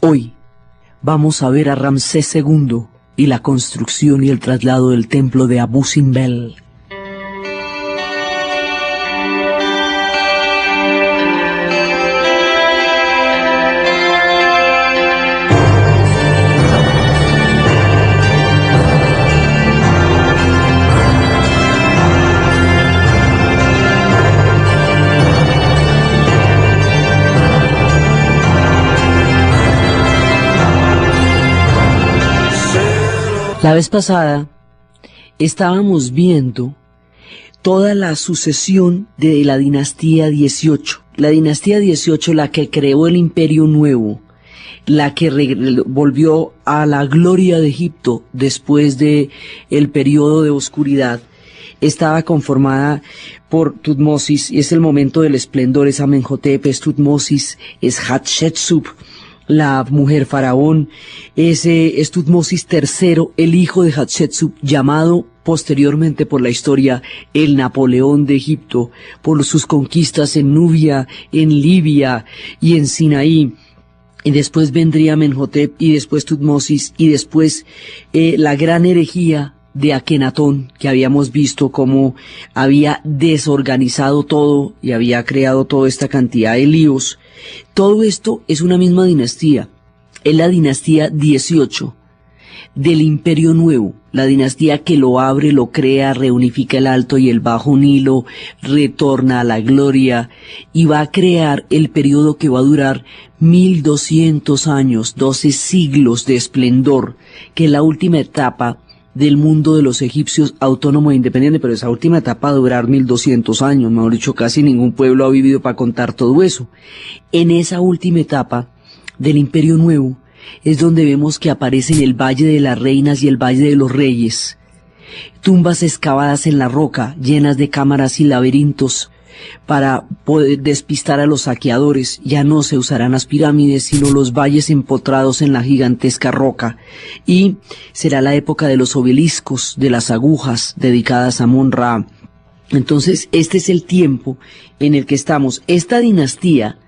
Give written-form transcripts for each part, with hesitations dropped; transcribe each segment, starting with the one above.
Hoy vamos a ver a Ramsés II y la construcción y el traslado del templo de Abu Simbel. La vez pasada estábamos viendo toda la sucesión de la dinastía 18. La dinastía 18, la que creó el Imperio Nuevo, la que volvió a la gloria de Egipto después de el periodo de oscuridad, estaba conformada por Tutmosis, y es el momento del esplendor, es Amenhotep, es Tutmosis, es Hatshepsut, la mujer faraón, es Tutmosis III, el hijo de Hatshepsut, llamado posteriormente por la historia el Napoleón de Egipto, por sus conquistas en Nubia, en Libia y en Sinaí. Y después vendría Amenhotep, y después Tutmosis, y después la gran herejía de Akenatón, que habíamos visto cómo había desorganizado todo y había creado toda esta cantidad de líos. Todo esto es una misma dinastía, es la dinastía 18 del Imperio Nuevo, la dinastía que lo abre, lo crea, reunifica el Alto y el Bajo Nilo, retorna a la gloria y va a crear el periodo que va a durar 1200 años, 12 siglos de esplendor, que es la última etapa del mundo de los egipcios autónomo e independiente, pero esa última etapa va a durar 1200 años, mejor dicho, casi ningún pueblo ha vivido para contar todo eso. En esa última etapa del Imperio Nuevo es donde vemos que aparecen el Valle de las Reinas y el Valle de los Reyes, tumbas excavadas en la roca, llenas de cámaras y laberintos, para poder despistar a los saqueadores. Ya no se usarán las pirámides, sino los valles empotrados en la gigantesca roca, y será la época de los obeliscos, de las agujas dedicadas a Amón-Ra. Entonces este es el tiempo en el que estamos. Esta dinastía,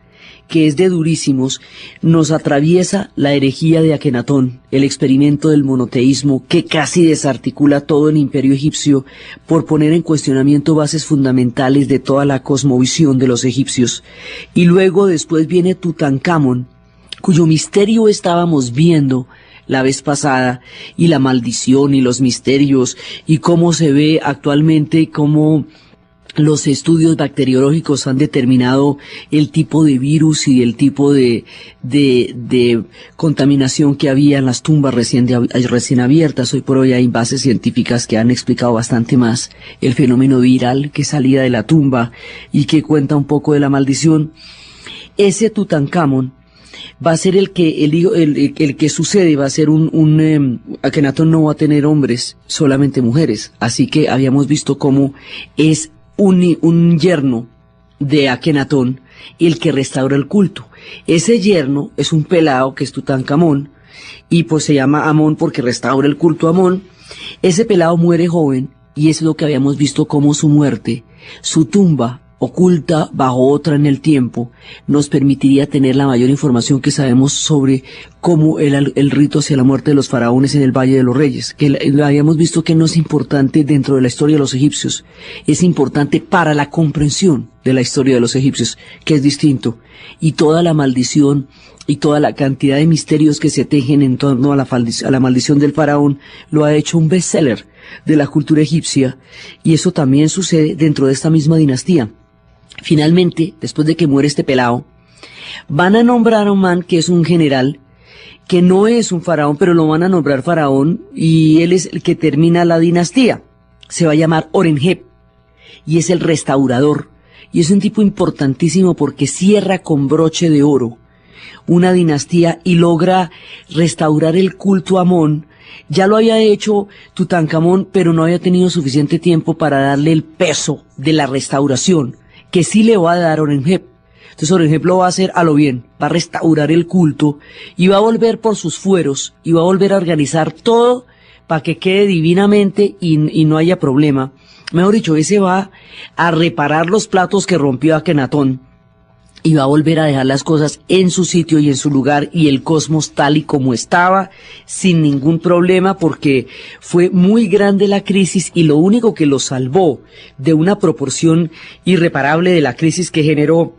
que es de durísimos, nos atraviesa la herejía de Akenatón, el experimento del monoteísmo que casi desarticula todo el imperio egipcio por poner en cuestionamiento bases fundamentales de toda la cosmovisión de los egipcios. Y luego después viene Tutankamón, cuyo misterio estábamos viendo la vez pasada, y la maldición y los misterios, y cómo se ve actualmente, cómo los estudios bacteriológicos han determinado el tipo de virus y el tipo de contaminación que había en las tumbas recién abiertas. Hoy por hoy hay bases científicas que han explicado bastante más el fenómeno viral que salía de la tumba y que cuenta un poco de la maldición. Ese Tutankamón va a ser el que sucede, va a ser Akenatón no va a tener hombres, solamente mujeres. Así que habíamos visto cómo es un yerno de Akenatón el que restaura el culto. Ese yerno es un pelado que es Tutankamón, y pues se llama Amón porque restaura el culto a Amón. Ese pelado muere joven, y es lo que habíamos visto como su muerte, su tumba oculta bajo otra en el tiempo, nos permitiría tener la mayor información que sabemos sobre cómo el rito hacia la muerte de los faraones en el Valle de los Reyes, que habíamos visto que no es importante dentro de la historia de los egipcios, es importante para la comprensión de la historia de los egipcios, que es distinto, y toda la maldición y toda la cantidad de misterios que se tejen en torno a la maldición del faraón lo ha hecho un bestseller de la cultura egipcia, y eso también sucede dentro de esta misma dinastía. Finalmente, después de que muere este pelado, van a nombrar a un man que es un general, que no es un faraón, pero lo van a nombrar faraón, y él es el que termina la dinastía. Se va a llamar Orenheb, y es el restaurador, y es un tipo importantísimo porque cierra con broche de oro una dinastía y logra restaurar el culto a Amón. Ya lo había hecho Tutankamón, pero no había tenido suficiente tiempo para darle el peso de la restauración que sí le va a dar Orenheb. Entonces Orenheb lo va a hacer a lo bien, va a restaurar el culto y va a volver por sus fueros y va a volver a organizar todo para que quede divinamente y no haya problema. Mejor dicho, ese va a reparar los platos que rompió Akenatón, y va a volver a dejar las cosas en su sitio y en su lugar y el cosmos tal y como estaba, sin ningún problema, porque fue muy grande la crisis y lo único que lo salvó de una proporción irreparable de la crisis que generó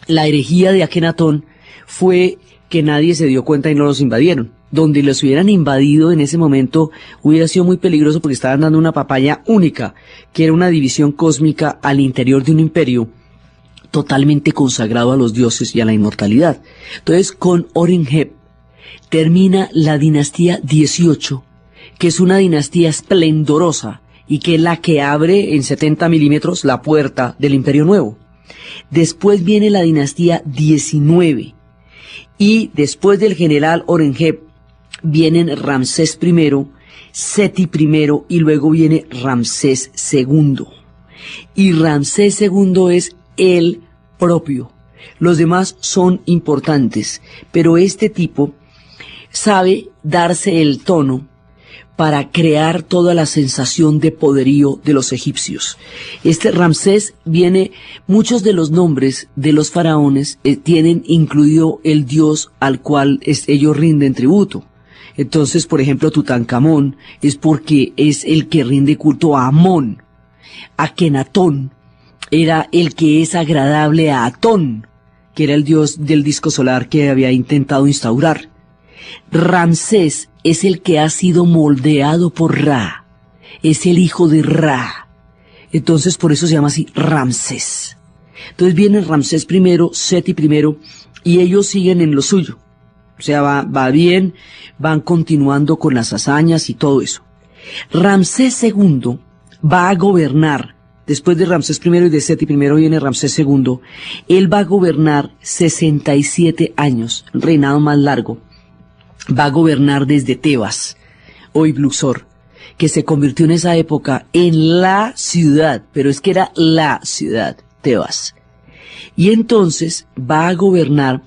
la herejía de Akenatón fue que nadie se dio cuenta y no los invadieron. Donde los hubieran invadido en ese momento hubiera sido muy peligroso porque estaban dando una papaya única, que era una división cósmica al interior de un imperio totalmente consagrado a los dioses y a la inmortalidad. Entonces, con Horemheb termina la dinastía 18, que es una dinastía esplendorosa y que es la que abre en 70 milímetros la puerta del Imperio Nuevo. Después viene la dinastía 19 y después del general Horemheb vienen Ramsés I, Seti I y luego viene Ramsés II. Y Ramsés II es el propio. Los demás son importantes, pero este tipo sabe darse el tono para crear toda la sensación de poderío de los egipcios. Este Ramsés viene, muchos de los nombres de los faraones tienen incluido el dios al cual ellos rinden tributo. Entonces, por ejemplo, Tutankamón es porque es el que rinde culto a Amón. Akenatón era el que es agradable a Atón, que era el dios del disco solar que había intentado instaurar. Ramsés es el que ha sido moldeado por Ra, es el hijo de Ra. Entonces por eso se llama así Ramsés. Entonces viene Ramsés I, Seti I, y ellos siguen en lo suyo. O sea, va bien, van continuando con las hazañas y todo eso. Ramsés II va a gobernar. Después de Ramsés I y de Seti I viene Ramsés II. Él va a gobernar 67 años, el reinado más largo. Va a gobernar desde Tebas, hoy Luxor, que se convirtió en esa época en la ciudad, pero es que era la ciudad, Tebas. Y entonces va a gobernar.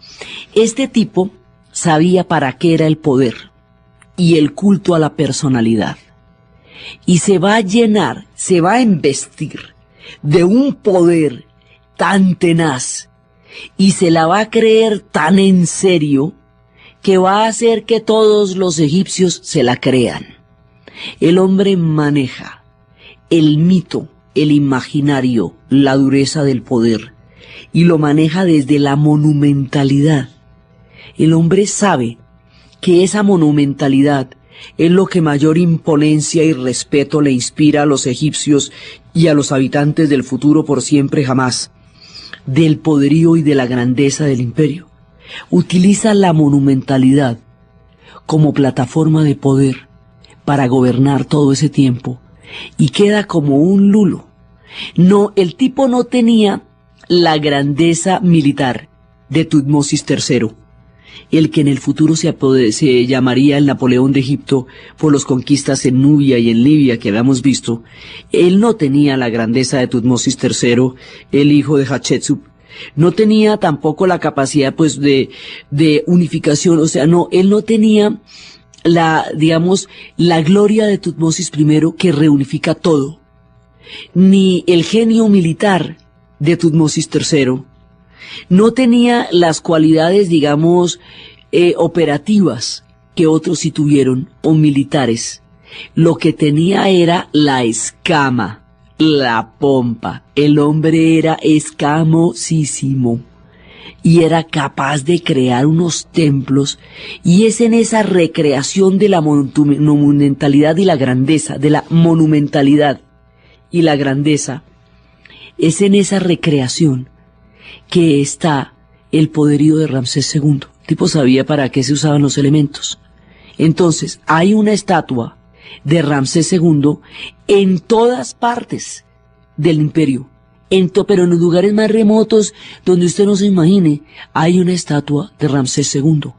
Este tipo sabía para qué era el poder y el culto a la personalidad. Y se va a llenar, se va a embestir de un poder tan tenaz y se la va a creer tan en serio que va a hacer que todos los egipcios se la crean. El hombre maneja el mito, el imaginario, la dureza del poder y lo maneja desde la monumentalidad. El hombre sabe que esa monumentalidad es lo que mayor imponencia y respeto le inspira a los egipcios y a los habitantes del futuro por siempre jamás, del poderío y de la grandeza del imperio. Utiliza la monumentalidad como plataforma de poder para gobernar todo ese tiempo y queda como un lulo. No, el tipo no tenía la grandeza militar de Tutmosis III, el que en el futuro se llamaría el Napoleón de Egipto por las conquistas en Nubia y en Libia que habíamos visto. Él no tenía la grandeza de Tutmosis III, el hijo de Hatshepsut. No tenía tampoco la capacidad pues de unificación, o sea, no, él no tenía la gloria de Tutmosis I que reunifica todo, ni el genio militar de Tutmosis III, no tenía las cualidades, operativas que otros sí tuvieron, o militares. Lo que tenía era la escama, la pompa. El hombre era escamosísimo y era capaz de crear unos templos, y es en esa recreación de la monumentalidad y la grandeza, de la monumentalidad y la grandeza, es en esa recreación que está el poderío de Ramsés II. El tipo sabía para qué se usaban los elementos. Entonces, hay una estatua de Ramsés II en todas partes del imperio, pero en los lugares más remotos donde usted no se imagine, hay una estatua de Ramsés II.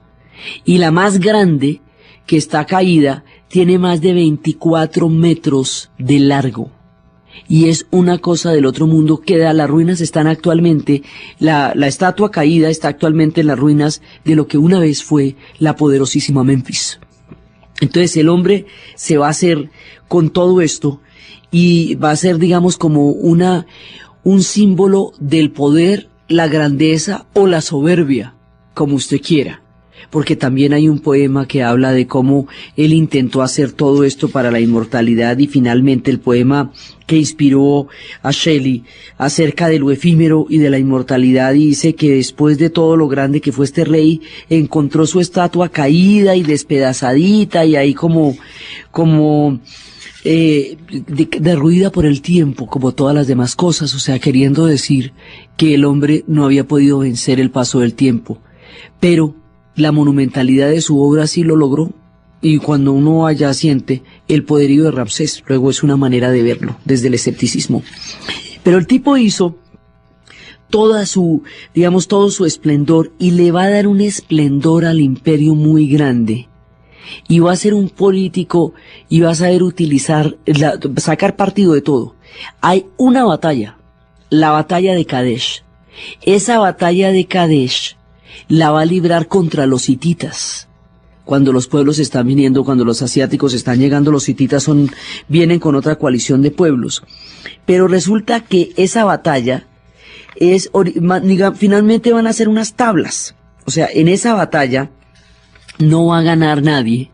Y la más grande, que está caída, tiene más de 24 metros de largo. Y es una cosa del otro mundo. Las ruinas están actualmente, la estatua caída está actualmente en las ruinas de lo que una vez fue la poderosísima Memphis. Entonces el hombre se va a hacer con todo esto y va a ser, como un símbolo del poder la grandeza o la soberbia, como usted quiera. Porque también hay un poema que habla de cómo él intentó hacer todo esto para la inmortalidad y finalmente el poema que inspiró a Shelley acerca de lo efímero y de la inmortalidad dice que después de todo lo grande que fue este rey, encontró su estatua caída y despedazadita y ahí como derruida por el tiempo, como todas las demás cosas, o sea, queriendo decir que el hombre no había podido vencer el paso del tiempo. Pero la monumentalidad de su obra sí lo logró, y cuando uno allá siente el poderío de Ramsés, luego es una manera de verlo, desde el escepticismo. Pero el tipo hizo todo su esplendor, y le va a dar un esplendor al imperio muy grande, y va a ser un político, y va a saber sacar partido de todo. Hay una batalla, la batalla de Kadesh. Esa batalla de Kadesh la va a librar contra los hititas. Cuando los pueblos están viniendo, cuando los asiáticos están llegando, los hititas vienen con otra coalición de pueblos. Pero resulta que esa batalla finalmente van a ser unas tablas. O sea, en esa batalla no va a ganar nadie,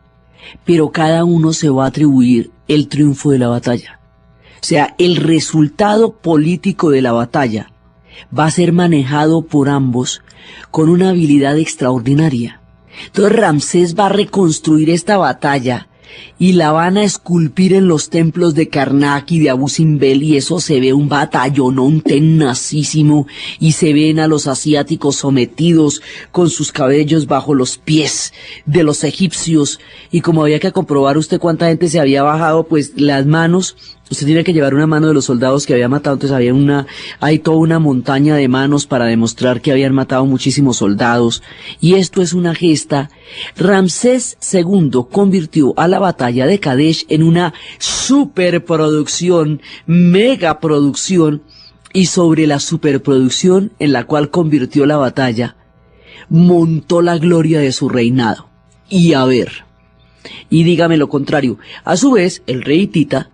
pero cada uno se va a atribuir el triunfo de la batalla. O sea, el resultado político de la batalla va a ser manejado por ambos con una habilidad extraordinaria. Entonces Ramsés va a reconstruir esta batalla y la van a esculpir en los templos de Karnak y de Abu Simbel, y eso se ve un batallonón tenacísimo, y se ven a los asiáticos sometidos con sus cabellos bajo los pies de los egipcios, y como había que comprobar usted cuánta gente se había bajado, pues las manos, usted tiene que llevar una mano de los soldados que había matado, entonces hay toda una montaña de manos para demostrar que habían matado muchísimos soldados, y esto es una gesta. Ramsés II convirtió a la batalla de Kadesh en una superproducción, megaproducción, y sobre la superproducción en la cual convirtió la batalla, montó la gloria de su reinado. Y dígame lo contrario, a su vez el rey hitita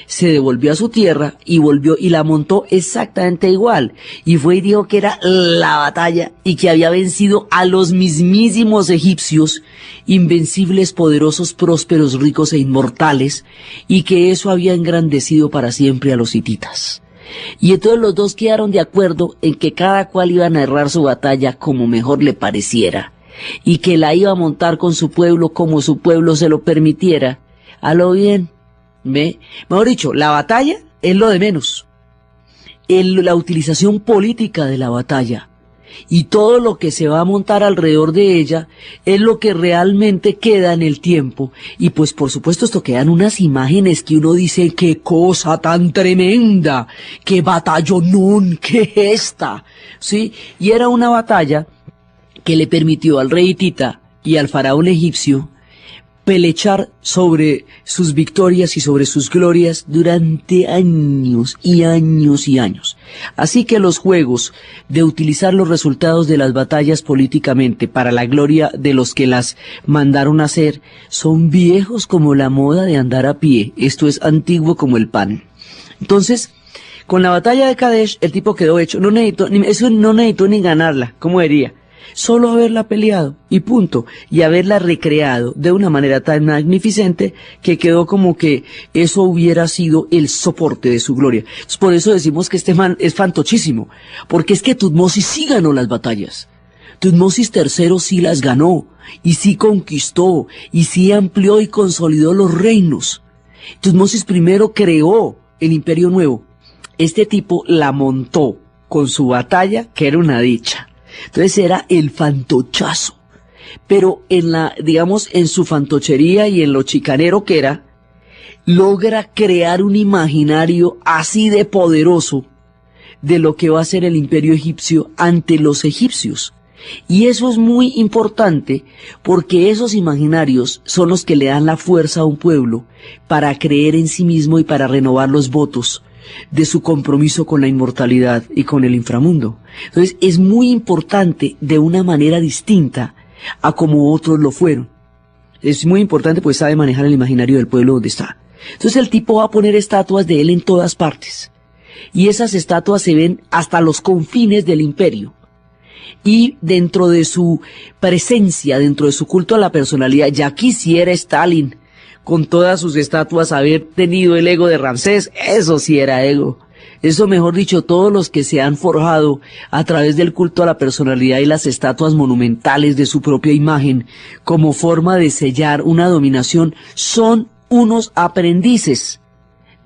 se devolvió a su tierra y volvió y la montó exactamente igual, y fue y dijo que era la batalla y que había vencido a los mismísimos egipcios, invencibles, poderosos, prósperos, ricos e inmortales, y que eso había engrandecido para siempre a los hititas. Y entonces los dos quedaron de acuerdo en que cada cual iba a narrar su batalla como mejor le pareciera, y que la iba a montar con su pueblo como su pueblo se lo permitiera. A lo bien. Mejor dicho, la batalla es lo de menos. La utilización política de la batalla y todo lo que se va a montar alrededor de ella es lo que realmente queda en el tiempo. Y pues por supuesto esto quedan unas imágenes que uno dice, qué cosa tan tremenda, qué batallonón, qué gesta, ¿sí? Y era una batalla que le permitió al rey hitita y al faraón egipcio pelechar sobre sus victorias y sobre sus glorias durante años y años y años. Así que los juegos de utilizar los resultados de las batallas políticamente para la gloria de los que las mandaron a hacer son viejos como la moda de andar a pie. Esto es antiguo como el pan. Entonces, con la batalla de Kadesh, el tipo quedó hecho. No necesitó ni ganarla, ¿cómo diría? Solo haberla peleado y punto, y haberla recreado de una manera tan magnificente que quedó como que eso hubiera sido el soporte de su gloria. Entonces, por eso decimos que este man es fantochísimo, porque es que Tutmosis sí ganó las batallas. Tutmosis III sí las ganó, y sí conquistó, y sí amplió y consolidó los reinos. Tutmosis I creó el Imperio Nuevo. Este tipo la montó con su batalla, que era una dicha. Entonces era el fantochazo, pero en su fantochería y en lo chicanero que era, logra crear un imaginario así de poderoso de lo que va a ser el imperio egipcio ante los egipcios. Y eso es muy importante porque esos imaginarios son los que le dan la fuerza a un pueblo para creer en sí mismo y para renovar los votos de su compromiso con la inmortalidad y con el inframundo. Entonces es muy importante de una manera distinta a como otros lo fueron. Es muy importante pues sabe manejar el imaginario del pueblo donde está. Entonces el tipo va a poner estatuas de él en todas partes. y esas estatuas se ven hasta los confines del imperio. Y dentro de su presencia, dentro de su culto a la personalidad, ya quisiera Stalin, con todas sus estatuas, haber tenido el ego de Ramsés. Eso sí era ego. Eso, mejor dicho, todos los que se han forjado a través del culto a la personalidad y las estatuas monumentales de su propia imagen como forma de sellar una dominación, son unos aprendices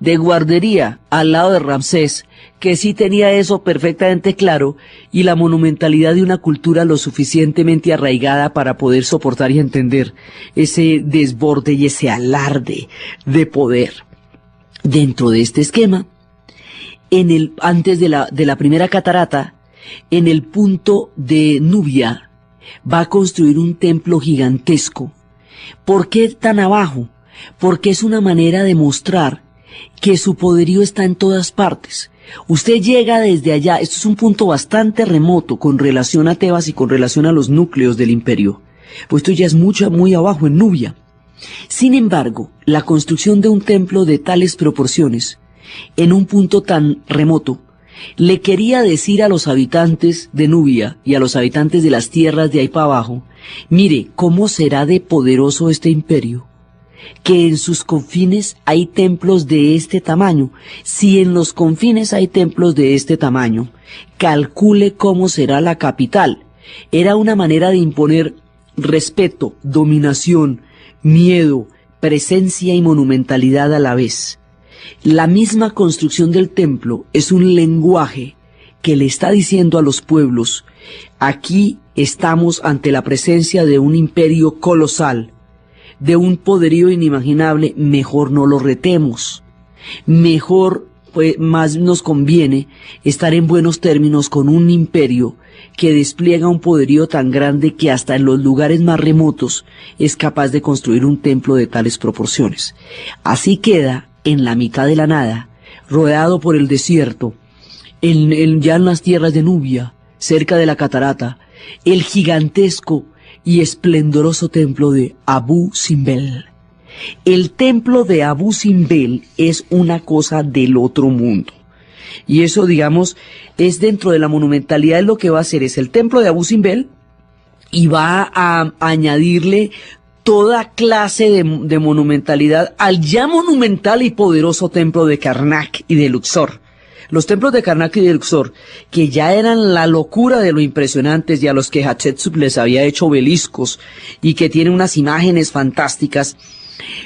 de guardería al lado de Ramsés, que sí tenía eso perfectamente claro, y la monumentalidad de una cultura lo suficientemente arraigada para poder soportar y entender ese desborde y ese alarde de poder. Dentro de este esquema, antes de la primera catarata, en el punto de Nubia, va a construir un templo gigantesco. ¿Por qué tan abajo? Porque es una manera de mostrar que su poderío está en todas partes. Usted llega desde allá, esto es un punto bastante remoto con relación a Tebas y con relación a los núcleos del imperio, pues esto ya es muy abajo en Nubia. Sin embargo, la construcción de un templo de tales proporciones, en un punto tan remoto, le quería decir a los habitantes de Nubia y a los habitantes de las tierras de ahí para abajo, mire, ¿cómo será de poderoso este imperio? Que en sus confines hay templos de este tamaño. Si en los confines hay templos de este tamaño, calcule cómo será la capital. Era una manera de imponer respeto, dominación, miedo, presencia y monumentalidad a la vez. La misma construcción del templo es un lenguaje que le está diciendo a los pueblos, aquí estamos ante la presencia de un imperio colosal, de un poderío inimaginable, mejor no lo retemos. Mejor, pues, más nos conviene estar en buenos términos con un imperio que despliega un poderío tan grande que hasta en los lugares más remotos es capaz de construir un templo de tales proporciones. Así queda en la mitad de la nada, rodeado por el desierto, ya en las tierras de Nubia, cerca de la catarata, el gigantesco y esplendoroso templo de Abu Simbel. El templo de Abu Simbel es una cosa del otro mundo. Y eso, digamos, es dentro de la monumentalidad, lo que va a hacer es el templo de Abu Simbel, y va a añadirle toda clase de monumentalidad al ya monumental y poderoso templo de Karnak y de Luxor. Los templos de Karnak y de Luxor, que ya eran la locura de lo impresionantes y a los que Hatshepsut les había hecho obeliscos y que tienen unas imágenes fantásticas,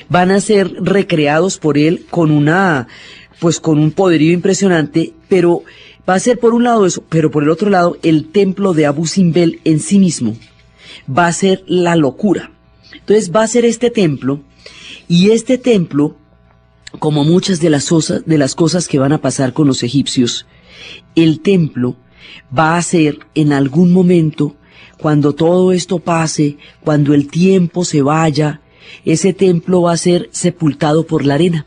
van a ser recreados por él con un poderío impresionante, pero va a ser por un lado eso, pero por el otro lado el templo de Abu Simbel en sí mismo va a ser la locura. Entonces va a ser este templo, y este templo, como muchas de las cosas que van a pasar con los egipcios, el templo va a ser en algún momento, cuando todo esto pase, cuando el tiempo se vaya, ese templo va a ser sepultado por la arena.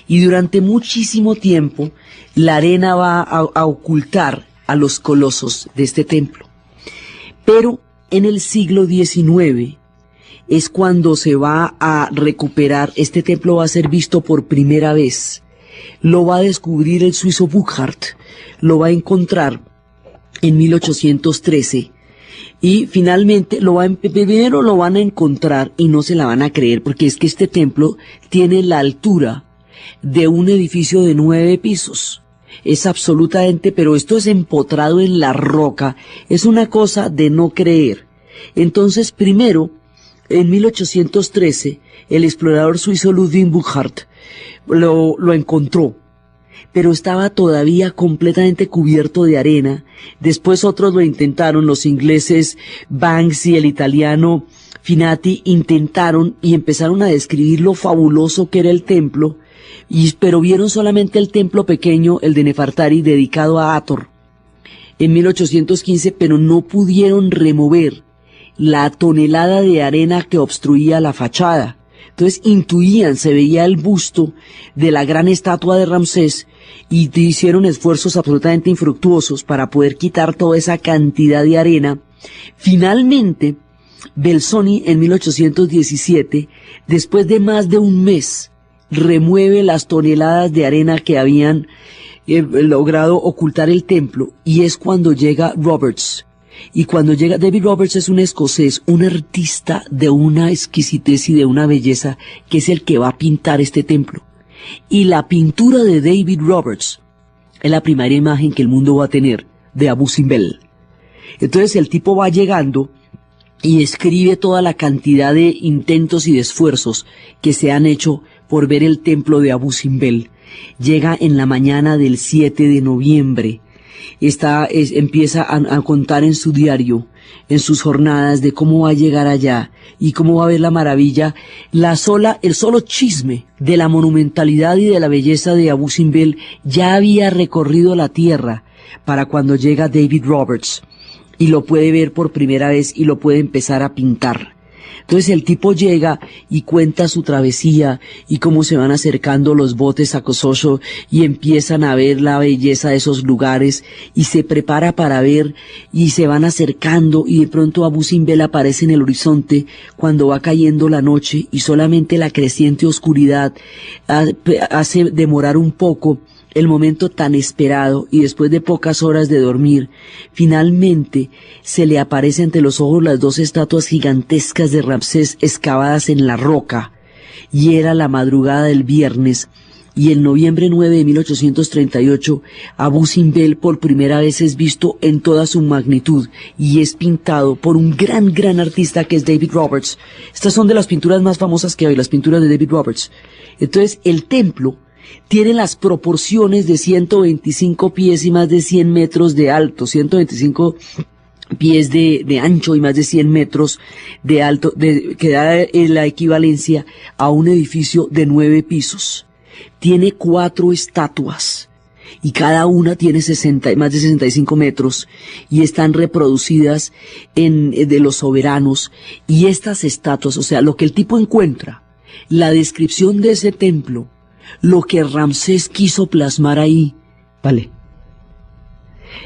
Y durante muchísimo tiempo, la arena va a ocultar a los colosos de este templo. Pero en el siglo XIX, es cuando se va a recuperar, este templo va a ser visto por primera vez. Lo va a descubrir el suizo Burckhardt, lo va a encontrar en 1813, y finalmente primero lo van a encontrar y no se la van a creer, porque es que este templo tiene la altura de un edificio de 9 pisos. Es absolutamente, pero esto es empotrado en la roca, es una cosa de no creer. Entonces, primero, en 1813, el explorador suizo Ludwig Burckhardt lo encontró, pero estaba todavía completamente cubierto de arena. Después otros lo intentaron, los ingleses Banks y el italiano Finati intentaron y empezaron a describir lo fabuloso que era el templo, pero vieron solamente el templo pequeño, el de Nefertari, dedicado a Hathor, en 1815, pero no pudieron remover la tonelada de arena que obstruía la fachada. Entonces intuían, se veía el busto de la gran estatua de Ramsés, y hicieron esfuerzos absolutamente infructuosos para poder quitar toda esa cantidad de arena. Finalmente, Belzoni en 1817, después de más de un mes, remueve las toneladas de arena que habían logrado ocultar el templo, y es cuando llega Roberts. Y cuando llega David Roberts, es un escocés, un artista de una exquisitez y de una belleza, que es el que va a pintar este templo. Y la pintura de David Roberts es la primera imagen que el mundo va a tener de Abu Simbel. Entonces el tipo va llegando y escribe toda la cantidad de intentos y de esfuerzos que se han hecho por ver el templo de Abu Simbel. Llega en la mañana del 7 de noviembre. Empieza a contar en su diario, en sus jornadas, de cómo va a llegar allá y cómo va a ver la maravilla, el solo chisme de la monumentalidad y de la belleza de Abu Simbel ya había recorrido la tierra para cuando llega David Roberts y lo puede ver por primera vez y lo puede empezar a pintar. Entonces el tipo llega y cuenta su travesía y cómo se van acercando los botes a Kososho y empiezan a ver la belleza de esos lugares y se prepara para ver y se van acercando y de pronto Abu Simbel aparece en el horizonte cuando va cayendo la noche y solamente la creciente oscuridad hace demorar un poco el momento tan esperado, y después de pocas horas de dormir, finalmente se le aparece ante los ojos las dos estatuas gigantescas de Ramsés excavadas en la roca, y era la madrugada del viernes, y el noviembre 9 de 1838, Abu Simbel por primera vez es visto en toda su magnitud, y es pintado por un gran artista que es David Roberts. Estas son de las pinturas más famosas que hay, las pinturas de David Roberts. Entonces, el templo tiene las proporciones de 125 pies y más de 100 metros de alto, 125 pies de ancho y más de 100 metros de alto, que da la equivalencia a un edificio de 9 pisos. Tiene 4 estatuas y cada una tiene más de 65 metros y están reproducidas de los soberanos. Y estas estatuas, o sea, lo que el tipo encuentra, la descripción de ese templo, lo que Ramsés quiso plasmar ahí, vale.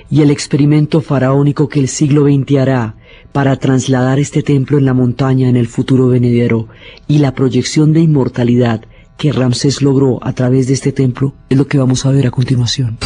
Y el experimento faraónico que el siglo XX hará para trasladar este templo en la montaña en el futuro venidero, y la proyección de inmortalidad que Ramsés logró a través de este templo, es lo que vamos a ver a continuación.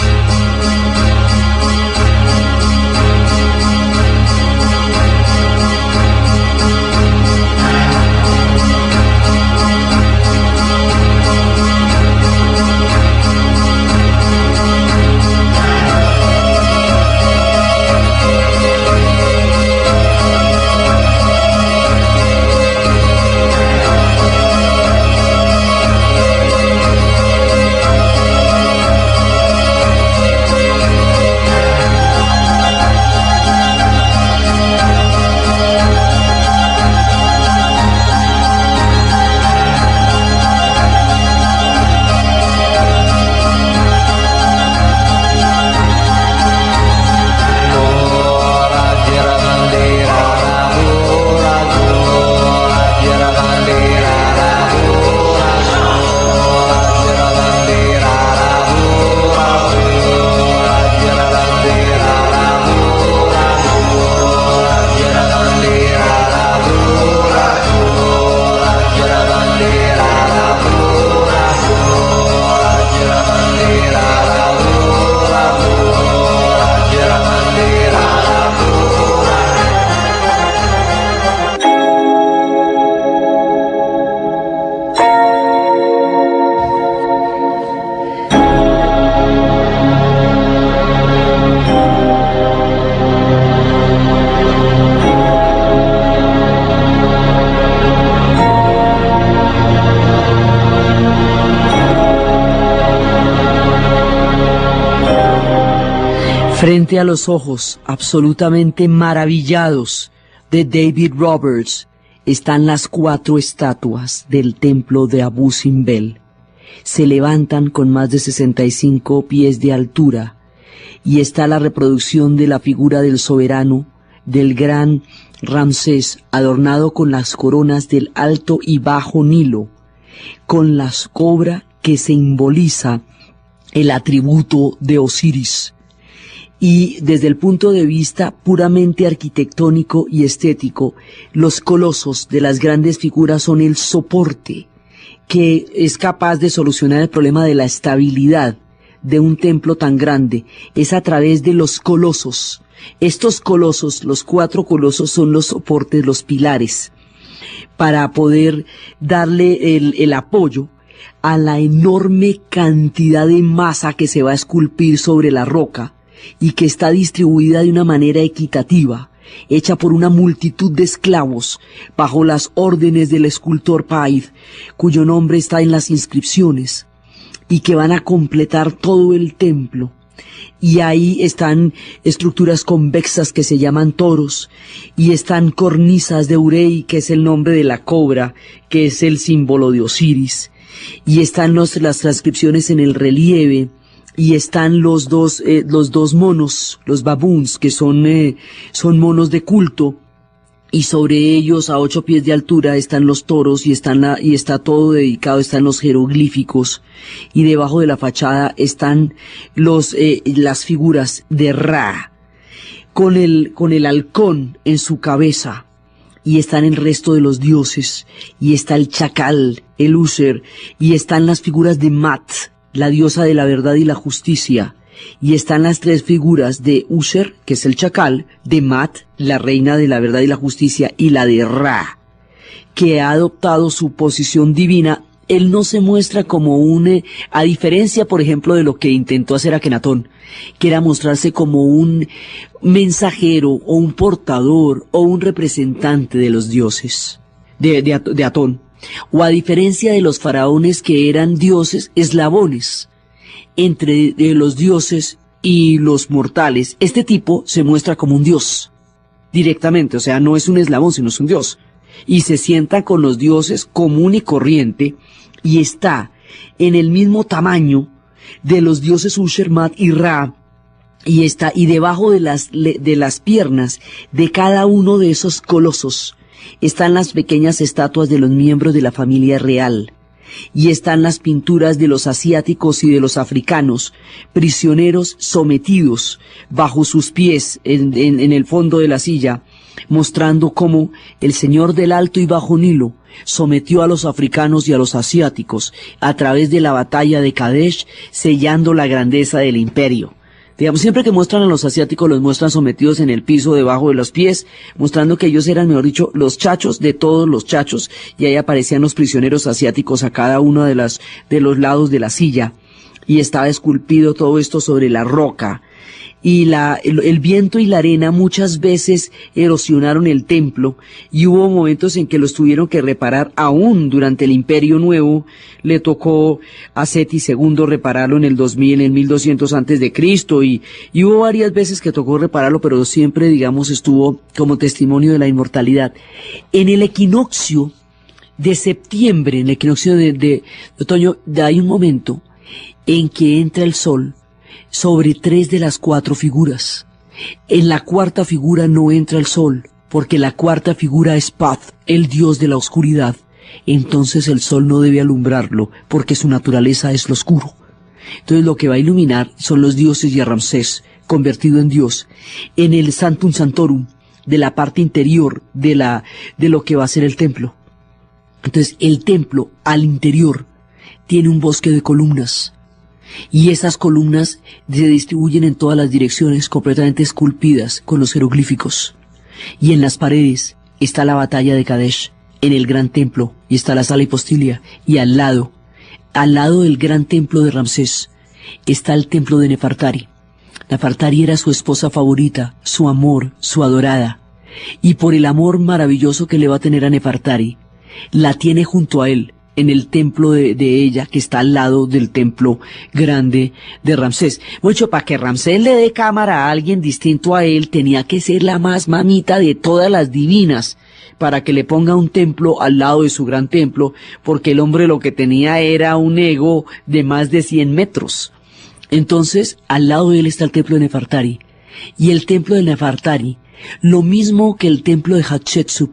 Frente a los ojos absolutamente maravillados de David Roberts están las 4 estatuas del templo de Abu Simbel. Se levantan con más de 65 pies de altura y está la reproducción de la figura del soberano, del gran Ramsés, adornado con las coronas del Alto y Bajo Nilo, con la cobra que simboliza el atributo de Osiris. Y desde el punto de vista puramente arquitectónico y estético, los colosos de las grandes figuras son el soporte que es capaz de solucionar el problema de la estabilidad de un templo tan grande es a través de los colosos. Estos colosos, los 4 colosos, son los soportes, los pilares, para poder darle el apoyo a la enorme cantidad de masa que se va a esculpir sobre la roca y que está distribuida de una manera equitativa, hecha por una multitud de esclavos bajo las órdenes del escultor Paid, cuyo nombre está en las inscripciones, y que van a completar todo el templo. Y ahí están estructuras convexas que se llaman toros, y están cornisas de Urey, que es el nombre de la cobra, que es el símbolo de Osiris, y están las transcripciones en el relieve, y están los dos monos, los baboons, que son monos de culto, y sobre ellos a 8 pies de altura están los toros, y está todo dedicado, están los jeroglíficos, y debajo de la fachada están las figuras de Ra, con el halcón en su cabeza, y están el resto de los dioses, y está el chacal, el User, y están las figuras de Mat, la diosa de la verdad y la justicia, y están las 3 figuras de User, que es el chacal, de Mat, la reina de la verdad y la justicia, y la de Ra, que ha adoptado su posición divina. Él no se muestra como a diferencia, por ejemplo, de lo que intentó hacer Akenatón, que era mostrarse como un mensajero, o un portador, o un representante de los dioses, de Atón, o a diferencia de los faraones que eran dioses eslabones, entre los dioses y los mortales. Este tipo se muestra como un dios, directamente, o sea, no es un eslabón, sino es un dios, y se sienta con los dioses común y corriente, y está en el mismo tamaño de los dioses User, Mat y Ra, y debajo de las piernas de cada uno de esos colosos están las pequeñas estatuas de los miembros de la familia real, y están las pinturas de los asiáticos y de los africanos, prisioneros sometidos bajo sus pies en el fondo de la silla, mostrando cómo el Señor del Alto y Bajo Nilo sometió a los africanos y a los asiáticos a través de la batalla de Kadesh, sellando la grandeza del imperio. Digamos, siempre que muestran a los asiáticos, los muestran sometidos en el piso debajo de los pies, mostrando que ellos eran, mejor dicho, los chachos de todos los chachos, y ahí aparecían los prisioneros asiáticos a cada uno de los lados de la silla, y estaba esculpido todo esto sobre la roca. Y el viento y la arena muchas veces erosionaron el templo, y hubo momentos en que los tuvieron que reparar. Aún durante el Imperio Nuevo le tocó a Seti II repararlo en el 2000, en el 1200 antes de Cristo, y hubo varias veces que tocó repararlo, pero siempre, digamos, estuvo como testimonio de la inmortalidad. En el equinoccio de septiembre, en el equinoccio de otoño, hay un momento en que entra el sol sobre 3 de las 4 figuras. En la 4ª figura no entra el sol, porque la 4ª figura es Path, el dios de la oscuridad. Entonces el sol no debe alumbrarlo, porque su naturaleza es lo oscuro. Entonces lo que va a iluminar son los dioses y a Ramsés, convertido en dios, en el Sanctum Sanctorum, de la parte interior de lo que va a ser el templo. Entonces el templo, al interior, tiene un bosque de columnas, y esas columnas se distribuyen en todas las direcciones, completamente esculpidas con los jeroglíficos. Y en las paredes está la batalla de Kadesh, en el gran templo, y está la sala hipostilia, y al lado del gran templo de Ramsés, está el templo de Nefertari. Nefertari era su esposa favorita, su amor, su adorada, y por el amor maravilloso que le va a tener a Nefertari, la tiene junto a él, en el templo de ella, que está al lado del templo grande de Ramsés. Mucho, para que Ramsés le dé cámara a alguien distinto a él, tenía que ser la más mamita de todas las divinas, para que le ponga un templo al lado de su gran templo, porque el hombre lo que tenía era un ego de más de 100 metros. Entonces, al lado de él está el templo de Nefertari, y el templo de Nefertari, lo mismo que el templo de Hatshepsut,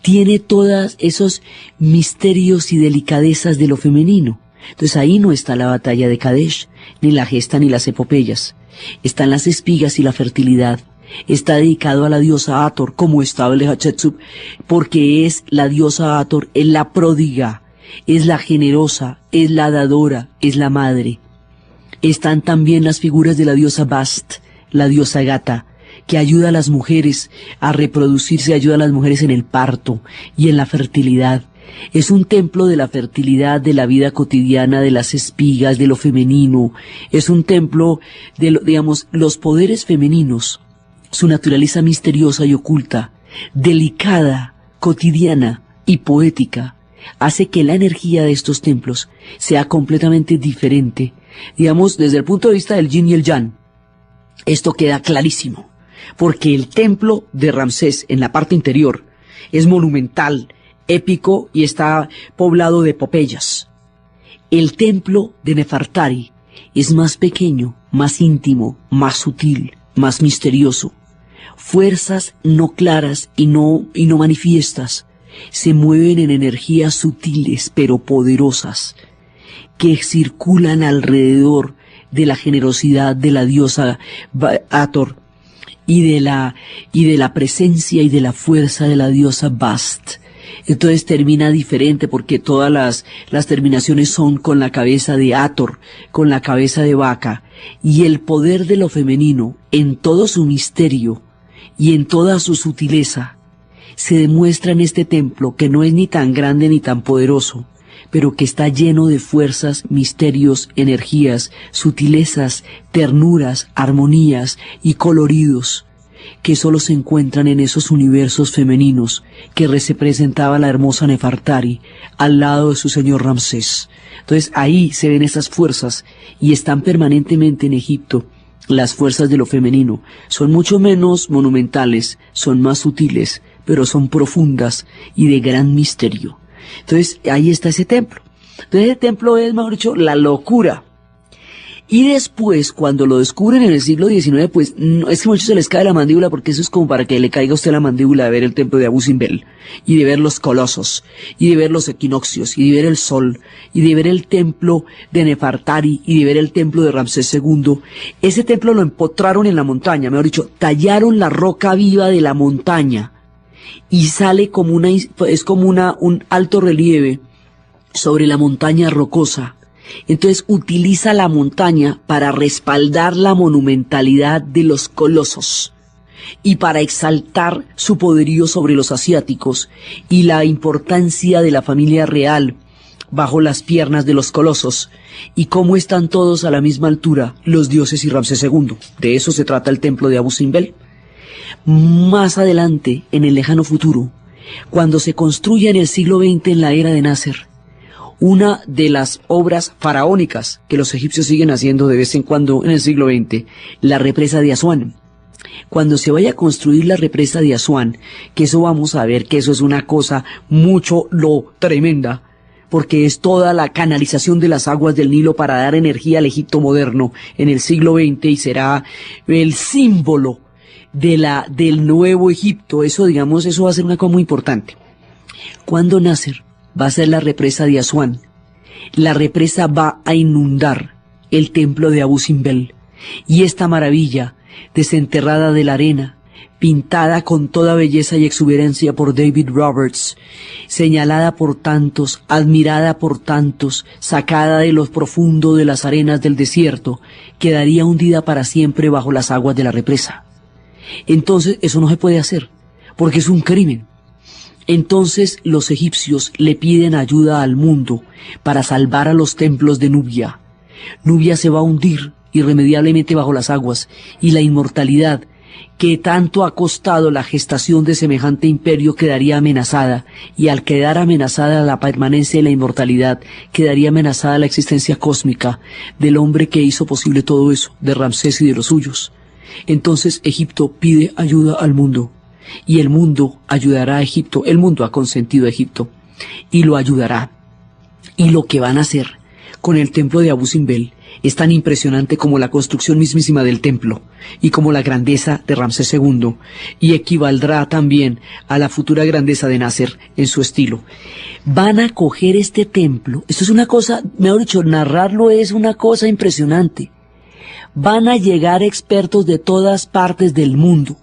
tiene todos esos misterios y delicadezas de lo femenino. Entonces ahí no está la batalla de Kadesh, ni la gesta ni las epopeyas. Están las espigas y la fertilidad. Está dedicado a la diosa Hathor, como estaba el de Hatshepsut, porque es la diosa Hathor, es la pródiga, es la generosa, es la dadora, es la madre. Están también las figuras de la diosa Bast, la diosa gata, que ayuda a las mujeres a reproducirse, ayuda a las mujeres en el parto y en la fertilidad. Es un templo de la fertilidad, de la vida cotidiana, de las espigas, de lo femenino. Es un templo de, digamos, los poderes femeninos, su naturaleza misteriosa y oculta, delicada, cotidiana y poética, hace que la energía de estos templos sea completamente diferente. Digamos, desde el punto de vista del yin y el yang, esto queda clarísimo, porque el templo de Ramsés en la parte interior es monumental, épico y está poblado de epopeyas. El templo de Nefertari es más pequeño, más íntimo, más sutil, más misterioso. Fuerzas no claras y no manifiestas se mueven en energías sutiles pero poderosas que circulan alrededor de la generosidad de la diosa Hathor y de la presencia y de la fuerza de la diosa Bast. Entonces termina diferente porque todas las terminaciones son con la cabeza de Hathor, con la cabeza de vaca, y el poder de lo femenino en todo su misterio y en toda su sutileza se demuestra en este templo, que no es ni tan grande ni tan poderoso, pero que está lleno de fuerzas, misterios, energías, sutilezas, ternuras, armonías y coloridos, que solo se encuentran en esos universos femeninos que representaba la hermosa Nefertari al lado de su señor Ramsés. Entonces ahí se ven esas fuerzas y están permanentemente en Egipto. Las fuerzas de lo femenino son mucho menos monumentales, son más sutiles, pero son profundas y de gran misterio. Entonces ahí está ese templo. Entonces el templo es, mejor dicho, la locura. Y después, cuando lo descubren en el siglo XIX, pues no, es que mucho se les cae la mandíbula, porque eso es como para que le caiga a usted la mandíbula de ver el templo de Abu Simbel, y de ver los colosos, y de ver los equinoccios, y de ver el sol, y de ver el templo de Nefertari, y de ver el templo de Ramsés II. Ese templo lo empotraron en la montaña, mejor dicho, tallaron la roca viva de la montaña, y sale como un alto relieve sobre la montaña rocosa. Entonces utiliza la montaña para respaldar la monumentalidad de los colosos y para exaltar su poderío sobre los asiáticos y la importancia de la familia real bajo las piernas de los colosos y cómo están todos a la misma altura los dioses y Ramsés II. De eso se trata el templo de Abu Simbel. Más adelante, en el lejano futuro, cuando se construya en el siglo XX en la era de Nasser, una de las obras faraónicas que los egipcios siguen haciendo de vez en cuando en el siglo XX, la represa de Asuán. Cuando se vaya a construir la represa de Asuán, que eso vamos a ver que eso es una cosa mucho lo tremenda, porque es toda la canalización de las aguas del Nilo para dar energía al Egipto moderno en el siglo XX y será el símbolo del nuevo Egipto. Eso, digamos, eso va a ser una cosa muy importante. Cuando Nasser va a ser la represa de Asuán, la represa va a inundar el templo de Abu Simbel, y esta maravilla, desenterrada de la arena, pintada con toda belleza y exuberancia por David Roberts, señalada por tantos, admirada por tantos, sacada de lo profundo de las arenas del desierto, quedaría hundida para siempre bajo las aguas de la represa. Entonces eso no se puede hacer, porque es un crimen. Entonces los egipcios le piden ayuda al mundo para salvar a los templos de Nubia. Nubia se va a hundir irremediablemente bajo las aguas, y la inmortalidad que tanto ha costado la gestación de semejante imperio quedaría amenazada, y al quedar amenazada la permanencia de la inmortalidad, quedaría amenazada la existencia cósmica del hombre que hizo posible todo eso, de Ramsés y de los suyos. Entonces Egipto pide ayuda al mundo, y el mundo ayudará a Egipto. El mundo ha consentido a Egipto y lo ayudará. Y lo que van a hacer con el templo de Abu Simbel es tan impresionante como la construcción mismísima del templo y como la grandeza de Ramsés II, y equivaldrá también a la futura grandeza de Nasser en su estilo. Van a coger este templo, esto es una cosa, mejor dicho, narrarlo es una cosa impresionante. Van a llegar expertos de todas partes del mundo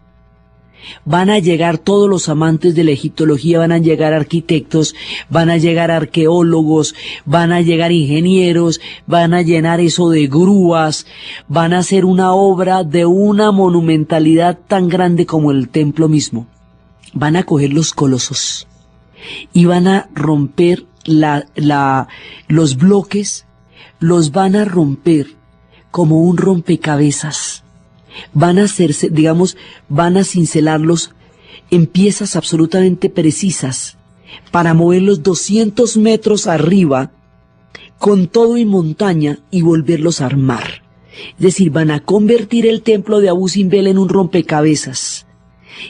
Van a llegar todos los amantes de la egiptología, van a llegar arquitectos, van a llegar arqueólogos, van a llegar ingenieros, van a llenar eso de grúas, van a hacer una obra de una monumentalidad tan grande como el templo mismo. Van a coger los colosos y van a romper los bloques, los van a romper como un rompecabezas. Van a hacerse, digamos, van a cincelarlos en piezas absolutamente precisas para moverlos 200 metros arriba con todo y montaña y volverlos a armar. Es decir, van a convertir el templo de Abu Simbel en un rompecabezas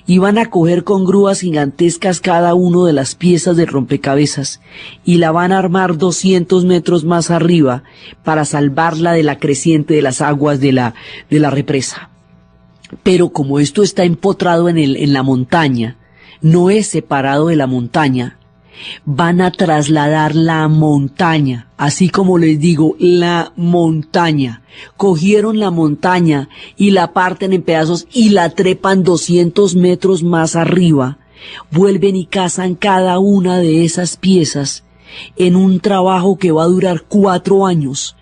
y van a coger con grúas gigantescas cada una de las piezas del rompecabezas y la van a armar 200 metros más arriba para salvarla de la creciente de las aguas de la represa. Pero como esto está empotrado en la montaña, no es separado de la montaña, van a trasladar la montaña, así como les digo, la montaña. Cogieron la montaña y la parten en pedazos y la trepan 200 metros más arriba, vuelven y cazan cada una de esas piezas en un trabajo que va a durar 4 años.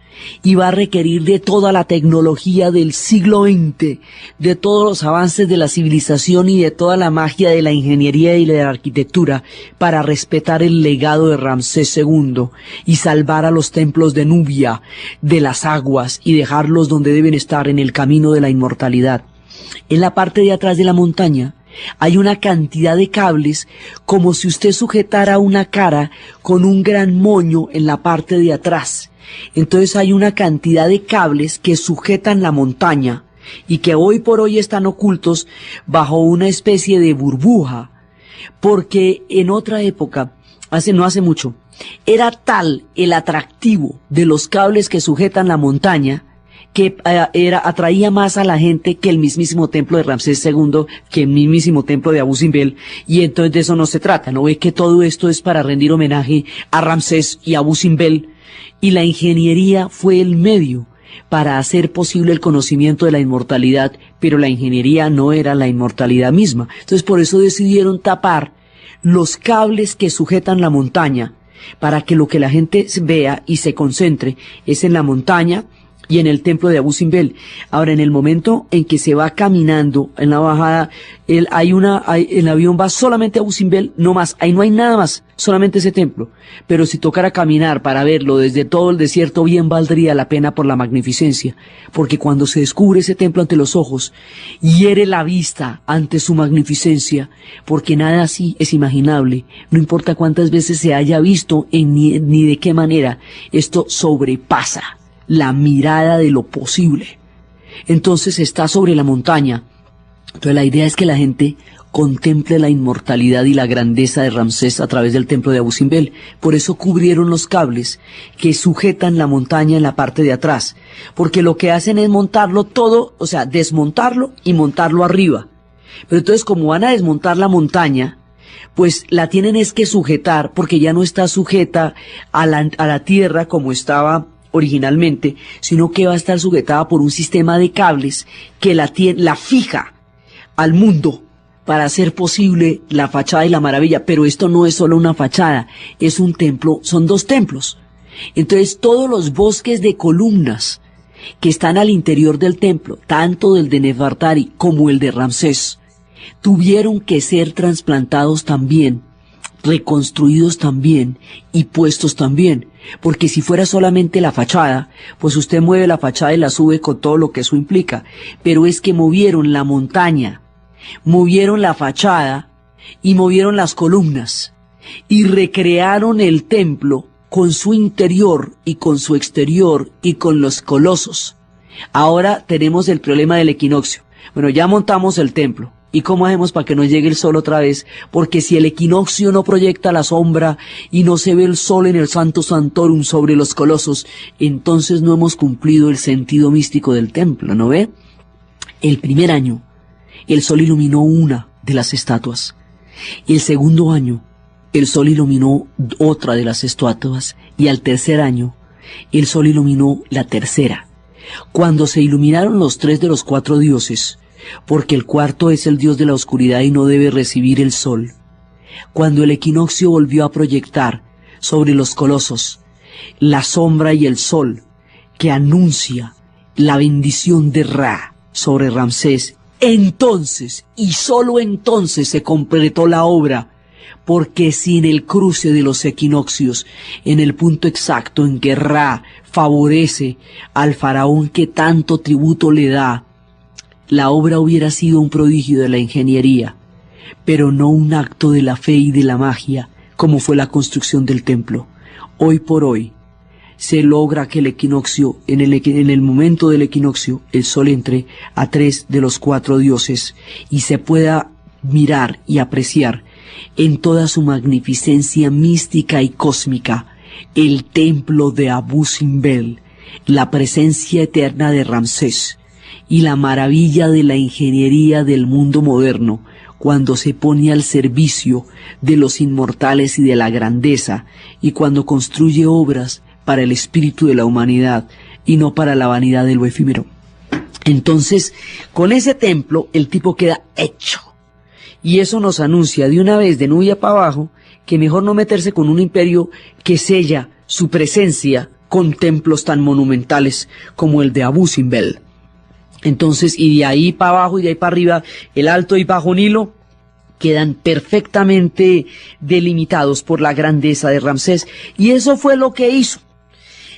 Y va a requerir de toda la tecnología del siglo XX, de todos los avances de la civilización y de toda la magia de la ingeniería y de la arquitectura para respetar el legado de Ramsés II y salvar a los templos de Nubia de las aguas y dejarlos donde deben estar, en el camino de la inmortalidad. En la parte de atrás de la montaña hay una cantidad de cables como si usted sujetara una cara con un gran moño en la parte de atrás. Entonces hay una cantidad de cables que sujetan la montaña y que hoy por hoy están ocultos bajo una especie de burbuja, porque en otra época, no hace mucho, era tal el atractivo de los cables que sujetan la montaña que atraía más a la gente que el mismísimo templo de Ramsés II, que el mismísimo templo de Abu Simbel, y entonces de eso no se trata, ¿no ve que todo esto es para rendir homenaje a Ramsés y a Abu Simbel? Y la ingeniería fue el medio para hacer posible el conocimiento de la inmortalidad, pero la ingeniería no era la inmortalidad misma. Entonces por eso decidieron tapar los cables que sujetan la montaña, para que lo que la gente vea y se concentre es en la montaña y en el templo de Abu Simbel. Ahora, en el momento en que se va caminando en la bajada, el avión va solamente a Abu Simbel, no más, ahí no hay nada más, solamente ese templo. Pero si tocara caminar para verlo desde todo el desierto, bien valdría la pena por la magnificencia, porque cuando se descubre ese templo ante los ojos, hiere la vista ante su magnificencia, porque nada así es imaginable, no importa cuántas veces se haya visto ni de qué manera, esto sobrepasa la mirada de lo posible. Entonces está sobre la montaña. Entonces la idea es que la gente contemple la inmortalidad y la grandeza de Ramsés a través del templo de Abu Simbel. Por eso cubrieron los cables que sujetan la montaña en la parte de atrás, porque lo que hacen es montarlo todo, o sea, desmontarlo y montarlo arriba. Pero entonces, como van a desmontar la montaña, pues la tienen es que sujetar, porque ya no está sujeta a la tierra como estaba originalmente, sino que va a estar sujetada por un sistema de cables que la fija al mundo para hacer posible la fachada y la maravilla. Pero esto no es solo una fachada, es un templo, son 2 templos. Entonces todos los bosques de columnas que están al interior del templo, tanto del de Nefertari como el de Ramsés, tuvieron que ser trasplantados también, reconstruidos también y puestos también, porque si fuera solamente la fachada, pues usted mueve la fachada y la sube con todo lo que eso implica, pero es que movieron la montaña, movieron la fachada y movieron las columnas y recrearon el templo con su interior y con su exterior y con los colosos. Ahora tenemos el problema del equinoccio. Bueno, ya montamos el templo. ¿Y cómo hacemos para que nos llegue el sol otra vez? Porque si el equinoccio no proyecta la sombra y no se ve el sol en el Santo Santorum sobre los colosos, entonces no hemos cumplido el sentido místico del templo, ¿no ve? El primer año, el sol iluminó una de las estatuas. El segundo año, el sol iluminó otra de las estatuas. Y al tercer año, el sol iluminó la tercera. Cuando se iluminaron los 3 de los 4 dioses, porque el cuarto es el dios de la oscuridad y no debe recibir el sol. Cuando el equinoccio volvió a proyectar sobre los colosos la sombra y el sol que anuncia la bendición de Ra sobre Ramsés, entonces y sólo entonces se completó la obra, porque sin el cruce de los equinoccios, en el punto exacto en que Ra favorece al faraón que tanto tributo le da, la obra hubiera sido un prodigio de la ingeniería, pero no un acto de la fe y de la magia, como fue la construcción del templo. Hoy por hoy, se logra que el equinoccio, en el momento del equinoccio, el sol entre a 3 de los 4 dioses y se pueda mirar y apreciar en toda su magnificencia mística y cósmica el templo de Abu Simbel, la presencia eterna de Ramsés y la maravilla de la ingeniería del mundo moderno cuando se pone al servicio de los inmortales y de la grandeza, y cuando construye obras para el espíritu de la humanidad y no para la vanidad de lo efímero. Entonces, con ese templo el tipo queda hecho. Y eso nos anuncia de una vez, de Nubia para abajo, que mejor no meterse con un imperio que sella su presencia con templos tan monumentales como el de Abu Simbel. Entonces, y de ahí para abajo y de ahí para arriba, el Alto y Bajo Nilo quedan perfectamente delimitados por la grandeza de Ramsés. Y eso fue lo que hizo.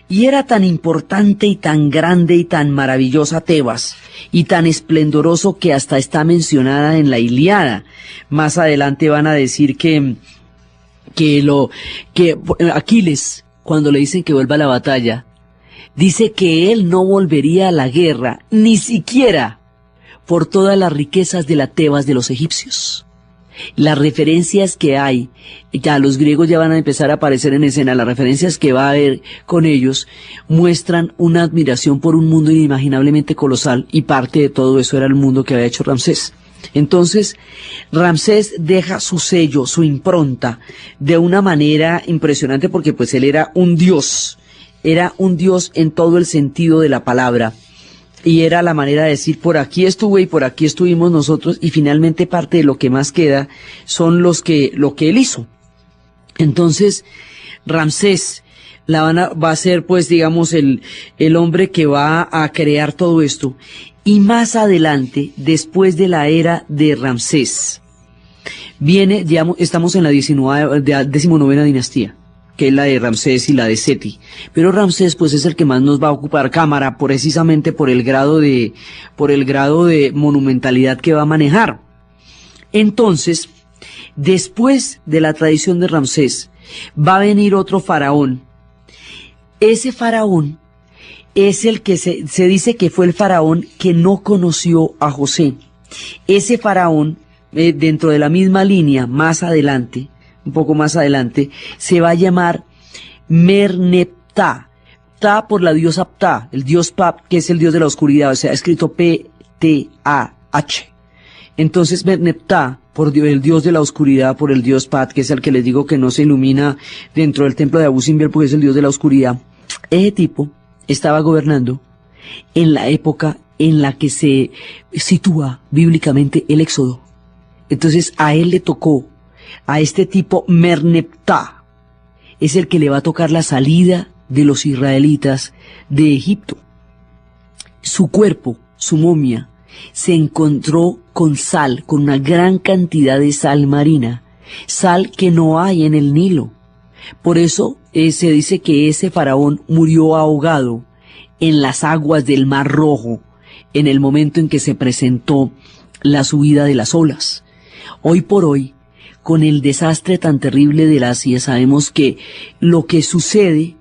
Y era tan importante y tan grande y tan maravillosa Tebas, y tan esplendoroso que hasta está mencionada en la Ilíada. Más adelante van a decir que Aquiles, cuando le dicen que vuelva a la batalla, dice que él no volvería a la guerra, ni siquiera por todas las riquezas de la Tebas de los egipcios. Las referencias que hay, ya los griegos ya van a empezar a aparecer en escena, las referencias que va a haber con ellos muestran una admiración por un mundo inimaginablemente colosal, y parte de todo eso era el mundo que había hecho Ramsés. Entonces, Ramsés deja su sello, su impronta, de una manera impresionante, porque pues él era un dios en todo el sentido de la palabra. Y era la manera de decir, por aquí estuve y por aquí estuvimos nosotros, y finalmente parte de lo que más queda son lo que él hizo. Entonces, Ramsés va a ser, pues, digamos, el hombre que va a crear todo esto. Y más adelante, después de la era de Ramsés, viene, digamos, estamos en la 19ª dinastía, que es la de Ramsés y la de Seti. Pero Ramsés pues es el que más nos va a ocupar cámara, precisamente por el grado de monumentalidad que va a manejar. Entonces, después de la tradición de Ramsés, va a venir otro faraón. Ese faraón es el que se dice que fue el faraón que no conoció a José. Ese faraón, dentro de la misma línea, más adelante, un poco más adelante, se va a llamar Merneptah. Ptah por la diosa Ptah, el dios Pap, que es el dios de la oscuridad, o sea, escrito P-T-A-H. Entonces Merneptah, por el dios de la oscuridad, por el dios Pat, que es el que les digo que no se ilumina dentro del templo de Abu Simbel, porque es el dios de la oscuridad. Ese tipo estaba gobernando en la época en la que se sitúa bíblicamente el Éxodo. Entonces a él le tocó, a este tipo Merneptah, es el que le va a tocar la salida de los israelitas de Egipto. Su cuerpo, su momia, se encontró con sal, con una gran cantidad de sal marina, sal que no hay en el Nilo. Por eso se dice que ese faraón murió ahogado en las aguas del Mar Rojo en el momento en que se presentó la subida de las olas. Hoy por hoy, con el desastre tan terrible del Asia, sabemos que lo que sucede,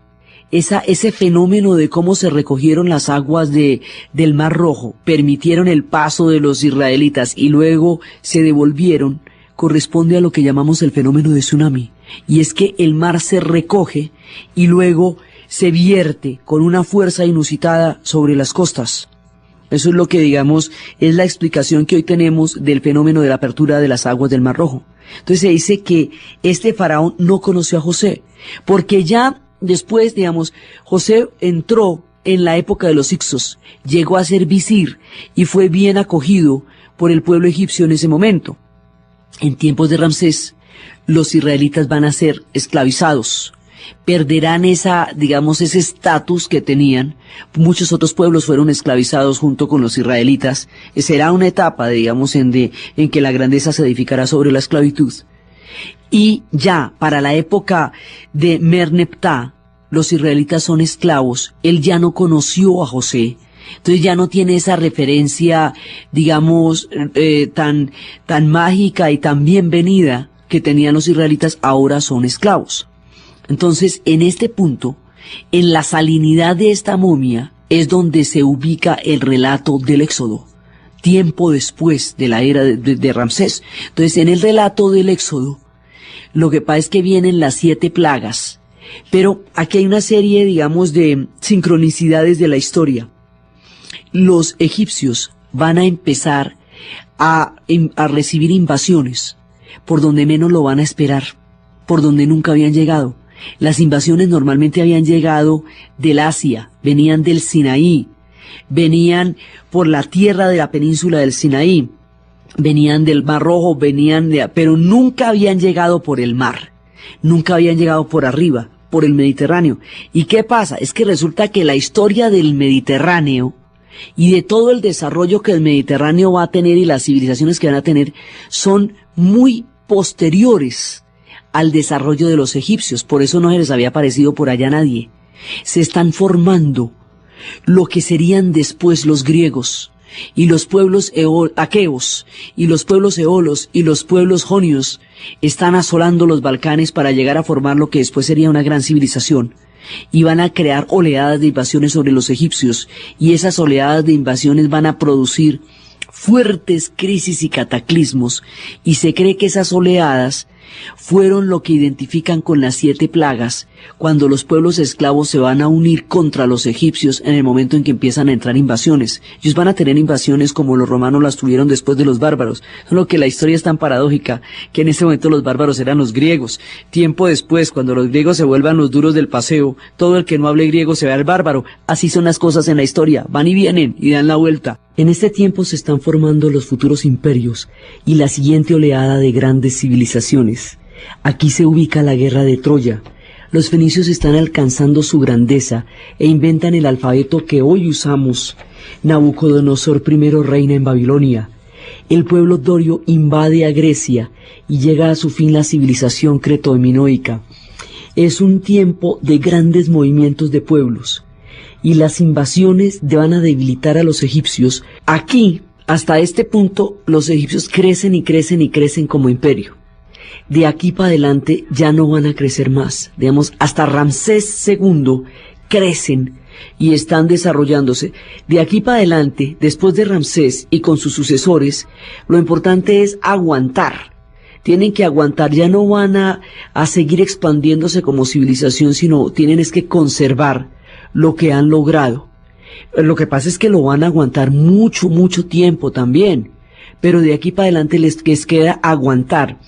ese fenómeno de cómo se recogieron las aguas del Mar Rojo, permitieron el paso de los israelitas y luego se devolvieron, corresponde a lo que llamamos el fenómeno de tsunami. Y es que el mar se recoge y luego se vierte con una fuerza inusitada sobre las costas. Eso es lo que, digamos, es la explicación que hoy tenemos del fenómeno de la apertura de las aguas del Mar Rojo. Entonces se dice que este faraón no conoció a José, porque ya después, digamos, José entró en la época de los Hicsos, llegó a ser visir y fue bien acogido por el pueblo egipcio en ese momento. En tiempos de Ramsés, los israelitas van a ser esclavizados, perderán ese estatus que tenían. Muchos otros pueblos fueron esclavizados junto con los israelitas. Será una etapa, en que la grandeza se edificará sobre la esclavitud. Y ya para la época de Merneptah, los israelitas son esclavos. Él ya no conoció a José. Entonces ya no tiene esa referencia, tan mágica y tan bienvenida que tenían los israelitas. Ahora son esclavos. Entonces, en este punto, en la salinidad de esta momia, es donde se ubica el relato del Éxodo, tiempo después de la era de Ramsés. Entonces, en el relato del Éxodo, lo que pasa es que vienen las 7 plagas, pero aquí hay una serie, de sincronicidades de la historia. Los egipcios van a empezar a recibir invasiones por donde menos lo van a esperar, por donde nunca habían llegado. Las invasiones normalmente habían llegado del Asia, venían del Sinaí, venían por la tierra de la península del Sinaí, venían del Mar Rojo, pero nunca habían llegado por el mar, nunca habían llegado por arriba, por el Mediterráneo. ¿Y qué pasa? Es que resulta que la historia del Mediterráneo y de todo el desarrollo que el Mediterráneo va a tener y las civilizaciones que van a tener son muy posteriores al desarrollo de los egipcios. Por eso no se les había aparecido por allá nadie. Se están formando lo que serían después los griegos y los pueblos aqueos y los pueblos eolos y los pueblos jonios. Están asolando los Balcanes para llegar a formar lo que después sería una gran civilización, y van a crear oleadas de invasiones sobre los egipcios, y esas oleadas de invasiones van a producir fuertes crisis y cataclismos, y se cree que esas oleadas fueron lo que identifican con las 7 plagas, cuando los pueblos esclavos se van a unir contra los egipcios en el momento en que empiezan a entrar invasiones. Ellos van a tener invasiones como los romanos las tuvieron después de los bárbaros, solo que la historia es tan paradójica que en ese momento los bárbaros eran los griegos. Tiempo después, cuando los griegos se vuelvan los duros del paseo, todo el que no hable griego se ve al bárbaro. Así son las cosas en la historia, van y vienen y dan la vuelta. En este tiempo se están formando los futuros imperios y la siguiente oleada de grandes civilizaciones. Aquí se ubica la guerra de Troya. Los fenicios están alcanzando su grandeza e inventan el alfabeto que hoy usamos. Nabucodonosor I reina en Babilonia. El pueblo dorio invade a Grecia y llega a su fin la civilización creto-minoica. Es un tiempo de grandes movimientos de pueblos, y las invasiones van a debilitar a los egipcios. Aquí, hasta este punto, los egipcios crecen y crecen y crecen como imperio. De aquí para adelante ya no van a crecer más. Hasta Ramsés II crecen y están desarrollándose. De aquí para adelante, después de Ramsés y con sus sucesores, lo importante es aguantar. Tienen que aguantar, ya no van a seguir expandiéndose como civilización, sino tienen que conservar lo que han logrado. Lo que pasa es que lo van a aguantar mucho, mucho tiempo también, pero de aquí para adelante les queda aguantar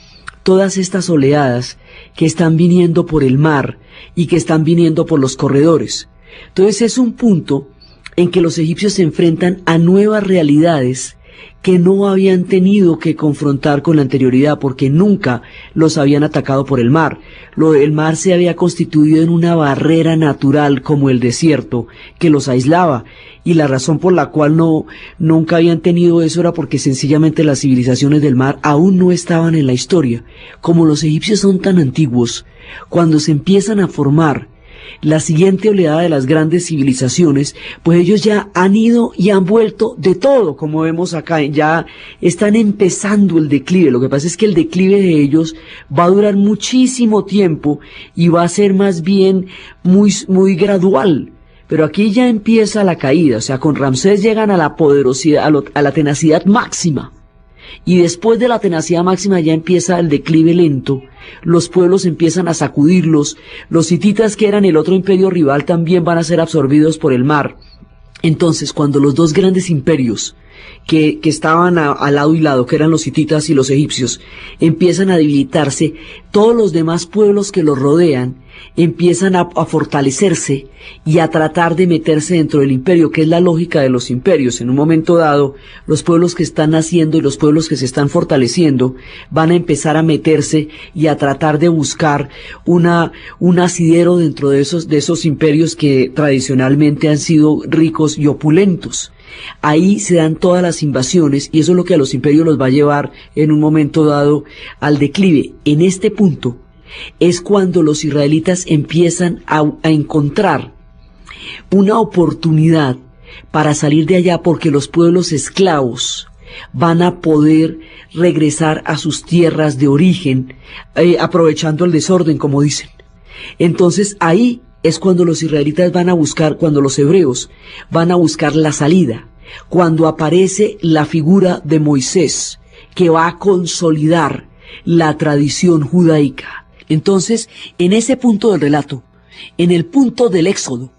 todas estas oleadas que están viniendo por el mar y que están viniendo por los corredores. Entonces es un punto en que los egipcios se enfrentan a nuevas realidades que no habían tenido que confrontar con la anterioridad, porque nunca los habían atacado por el mar. El mar se había constituido en una barrera natural como el desierto que los aislaba, y la razón por la cual nunca habían tenido eso era porque sencillamente las civilizaciones del mar aún no estaban en la historia. Como los egipcios son tan antiguos, cuando se empiezan a formar la siguiente oleada de las grandes civilizaciones, pues ellos ya han ido y han vuelto de todo, como vemos acá, ya están empezando el declive. Lo que pasa es que el declive de ellos va a durar muchísimo tiempo y va a ser más bien muy, muy gradual. Pero aquí ya empieza la caída, o sea, con Ramsés llegan a la poderosidad, a la tenacidad máxima. Y después de la tenacidad máxima ya empieza el declive lento, los pueblos empiezan a sacudirlos, los hititas, que eran el otro imperio rival, también van a ser absorbidos por el mar. Entonces, cuando los dos grandes imperios que estaban al lado y lado, que eran los hititas y los egipcios, empiezan a debilitarse, todos los demás pueblos que los rodean empiezan a fortalecerse y a tratar de meterse dentro del imperio, que es la lógica de los imperios. En un momento dado, los pueblos que están naciendo y los pueblos que se están fortaleciendo van a empezar a meterse y a tratar de buscar un asidero dentro de esos imperios que tradicionalmente han sido ricos y opulentos. Ahí se dan todas las invasiones y eso es lo que a los imperios los va a llevar en un momento dado al declive. En este punto es cuando los israelitas empiezan a encontrar una oportunidad para salir de allá, porque los pueblos esclavos van a poder regresar a sus tierras de origen, aprovechando el desorden, como dicen. Entonces ahí es cuando los israelitas van a buscar, cuando los hebreos van a buscar la salida, cuando aparece la figura de Moisés, que va a consolidar la tradición judaica. Entonces, en ese punto del relato, en el punto del Éxodo,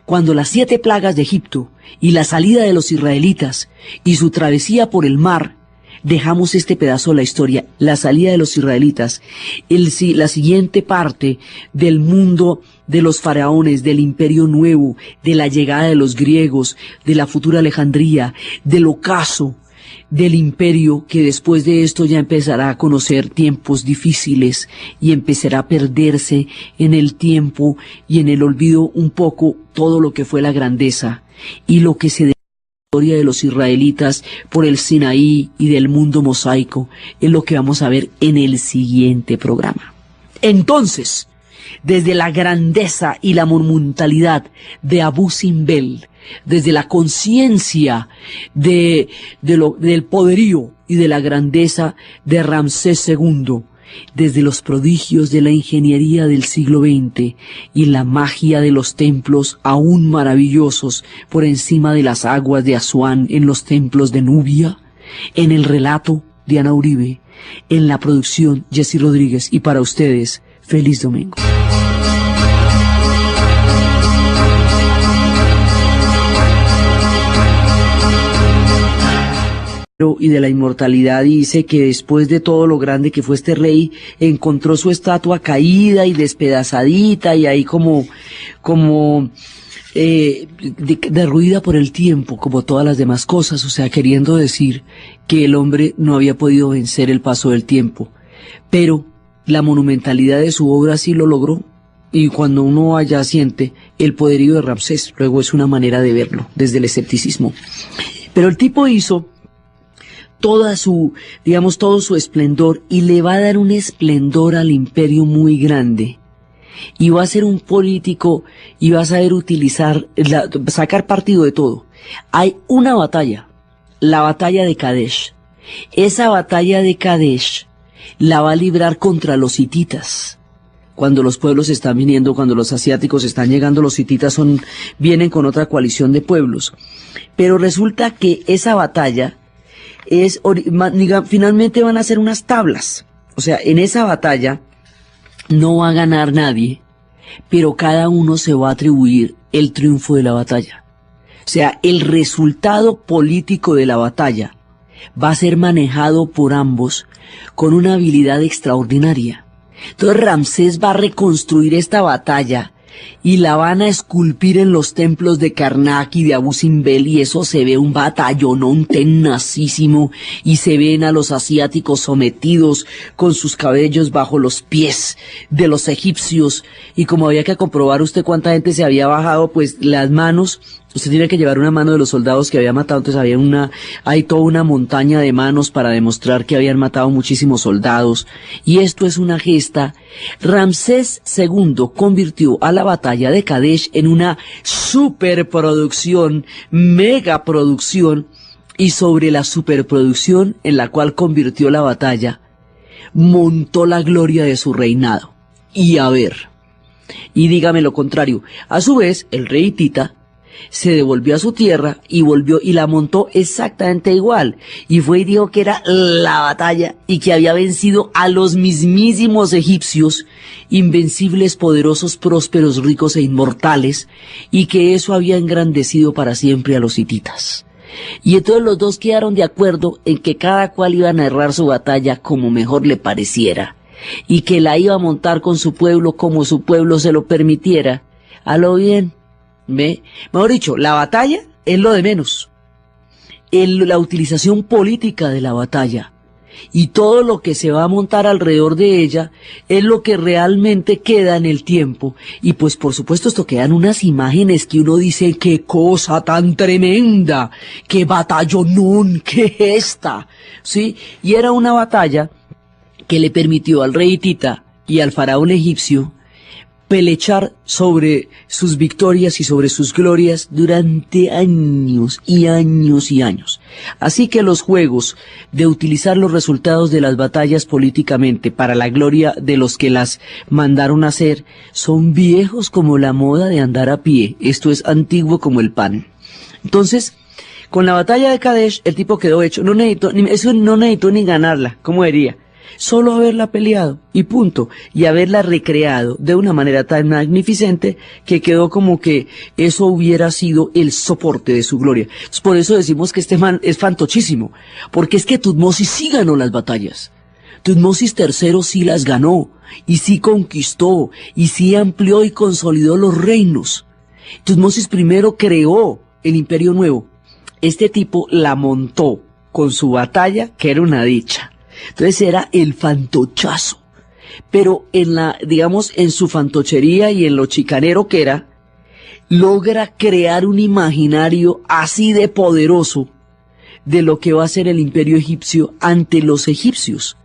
cuando las 7 plagas de Egipto y la salida de los israelitas y su travesía por el mar, dejamos este pedazo de la historia, la salida de los israelitas, la siguiente parte del mundo de los faraones, del imperio nuevo, de la llegada de los griegos, de la futura Alejandría, del ocaso del imperio, que después de esto ya empezará a conocer tiempos difíciles y empezará a perderse en el tiempo y en el olvido un poco todo lo que fue la grandeza y lo que se historia de los israelitas por el Sinaí y del mundo mosaico, es lo que vamos a ver en el siguiente programa. Entonces, desde la grandeza y la monumentalidad de Abu Simbel, desde la conciencia del poderío y de la grandeza de Ramsés II, desde los prodigios de la ingeniería del siglo XX y la magia de los templos aún maravillosos por encima de las aguas de Asuán en los templos de Nubia, en el relato Diana Uribe, en la producción Jessy Rodríguez, y para ustedes, feliz domingo. Y de la inmortalidad dice que después de todo lo grande que fue este rey, encontró su estatua caída y despedazadita y ahí como derruida por el tiempo, como todas las demás cosas, o sea, queriendo decir que el hombre no había podido vencer el paso del tiempo, pero la monumentalidad de su obra sí lo logró. Y cuando uno allá siente el poderío de Ramsés, luego es una manera de verlo desde el escepticismo. Pero el tipo hizo todo su esplendor y le va a dar un esplendor al imperio muy grande. Y va a ser un político y va a saber sacar partido de todo. Hay una batalla, la batalla de Kadesh. Esa batalla de Kadesh la va a librar contra los hititas. Cuando los pueblos están viniendo, cuando los asiáticos están llegando, los hititas vienen con otra coalición de pueblos. Pero resulta que esa batalla finalmente van a ser unas tablas. O sea, en esa batalla no va a ganar nadie, pero cada uno se va a atribuir el triunfo de la batalla. O sea, el resultado político de la batalla va a ser manejado por ambos con una habilidad extraordinaria. Entonces Ramsés va a reconstruir esta batalla y la van a esculpir en los templos de Karnak y de Abu Simbel, y eso se ve un batallonón tenacísimo, y se ven a los asiáticos sometidos con sus cabellos bajo los pies de los egipcios, y como había que comprobar usted cuánta gente se había bajado, pues las manos, usted tiene que llevar una mano de los soldados que había matado, entonces hay toda una montaña de manos para demostrar que habían matado muchísimos soldados, y esto es una gesta. Ramsés II convirtió a la batalla de Kadesh en una superproducción, megaproducción, y sobre la superproducción en la cual convirtió la batalla, montó la gloria de su reinado. Y dígame lo contrario, a su vez, el rey hitita se devolvió a su tierra y volvió y la montó exactamente igual, y fue y dijo que era la batalla y que había vencido a los mismísimos egipcios, invencibles, poderosos, prósperos, ricos e inmortales, y que eso había engrandecido para siempre a los hititas. Y entonces los dos quedaron de acuerdo en que cada cual iba a narrar su batalla como mejor le pareciera, y que la iba a montar con su pueblo como su pueblo se lo permitiera. A lo bien, ¿ve? Mejor dicho, la batalla es lo de menos. La utilización política de la batalla y todo lo que se va a montar alrededor de ella es lo que realmente queda en el tiempo. Y pues por supuesto esto quedan unas imágenes que uno dice, qué cosa tan tremenda, qué batallonón, qué esta, ¿sí? Y era una batalla que le permitió al rey hitita y al faraón egipcio pelechar sobre sus victorias y sobre sus glorias durante años y años y años. Así que los juegos de utilizar los resultados de las batallas políticamente para la gloria de los que las mandaron a hacer son viejos como la moda de andar a pie. Esto es antiguo como el pan. Entonces, con la batalla de Kadesh, el tipo quedó hecho. No necesitó ni ganarla, ¿cómo diría? Solo haberla peleado y punto, y haberla recreado de una manera tan magnificente que quedó como que eso hubiera sido el soporte de su gloria. Entonces, por eso decimos que este man es fantochísimo, porque es que Tutmosis sí ganó las batallas. Tutmosis III sí las ganó, y sí conquistó, y sí amplió y consolidó los reinos. Tutmosis I creó el Imperio Nuevo. Este tipo la montó con su batalla, que era una dicha. Entonces era el fantochazo, pero en su fantochería y en lo chicanero que era, logra crear un imaginario así de poderoso de lo que va a ser el imperio egipcio ante los egipcios.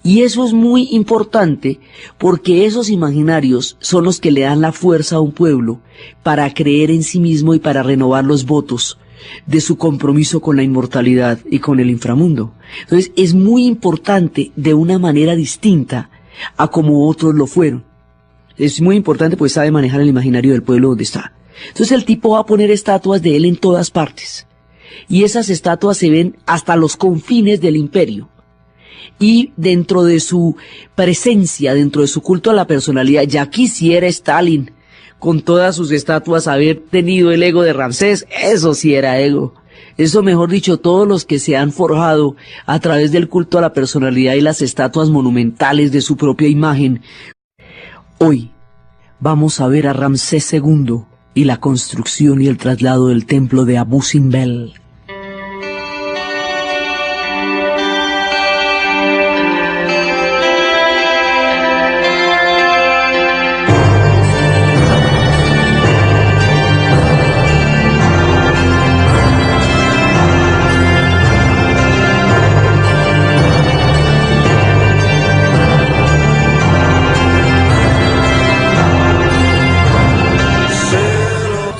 Y eso es muy importante porque esos imaginarios son los que le dan la fuerza a un pueblo para creer en sí mismo y para renovar los votos de su compromiso con la inmortalidad y con el inframundo. Entonces es muy importante de una manera distinta a como otros lo fueron. Es muy importante pues sabe manejar el imaginario del pueblo donde está. Entonces el tipo va a poner estatuas de él en todas partes. Y esas estatuas se ven hasta los confines del imperio. Y dentro de su presencia, dentro de su culto a la personalidad, ya quisiera Stalin con todas sus estatuas haber tenido el ego de Ramsés. Eso sí era ego. Eso, mejor dicho, todos los que se han forjado a través del culto a la personalidad y las estatuas monumentales de su propia imagen. Hoy vamos a ver a Ramsés II y la construcción y el traslado del templo de Abu Simbel.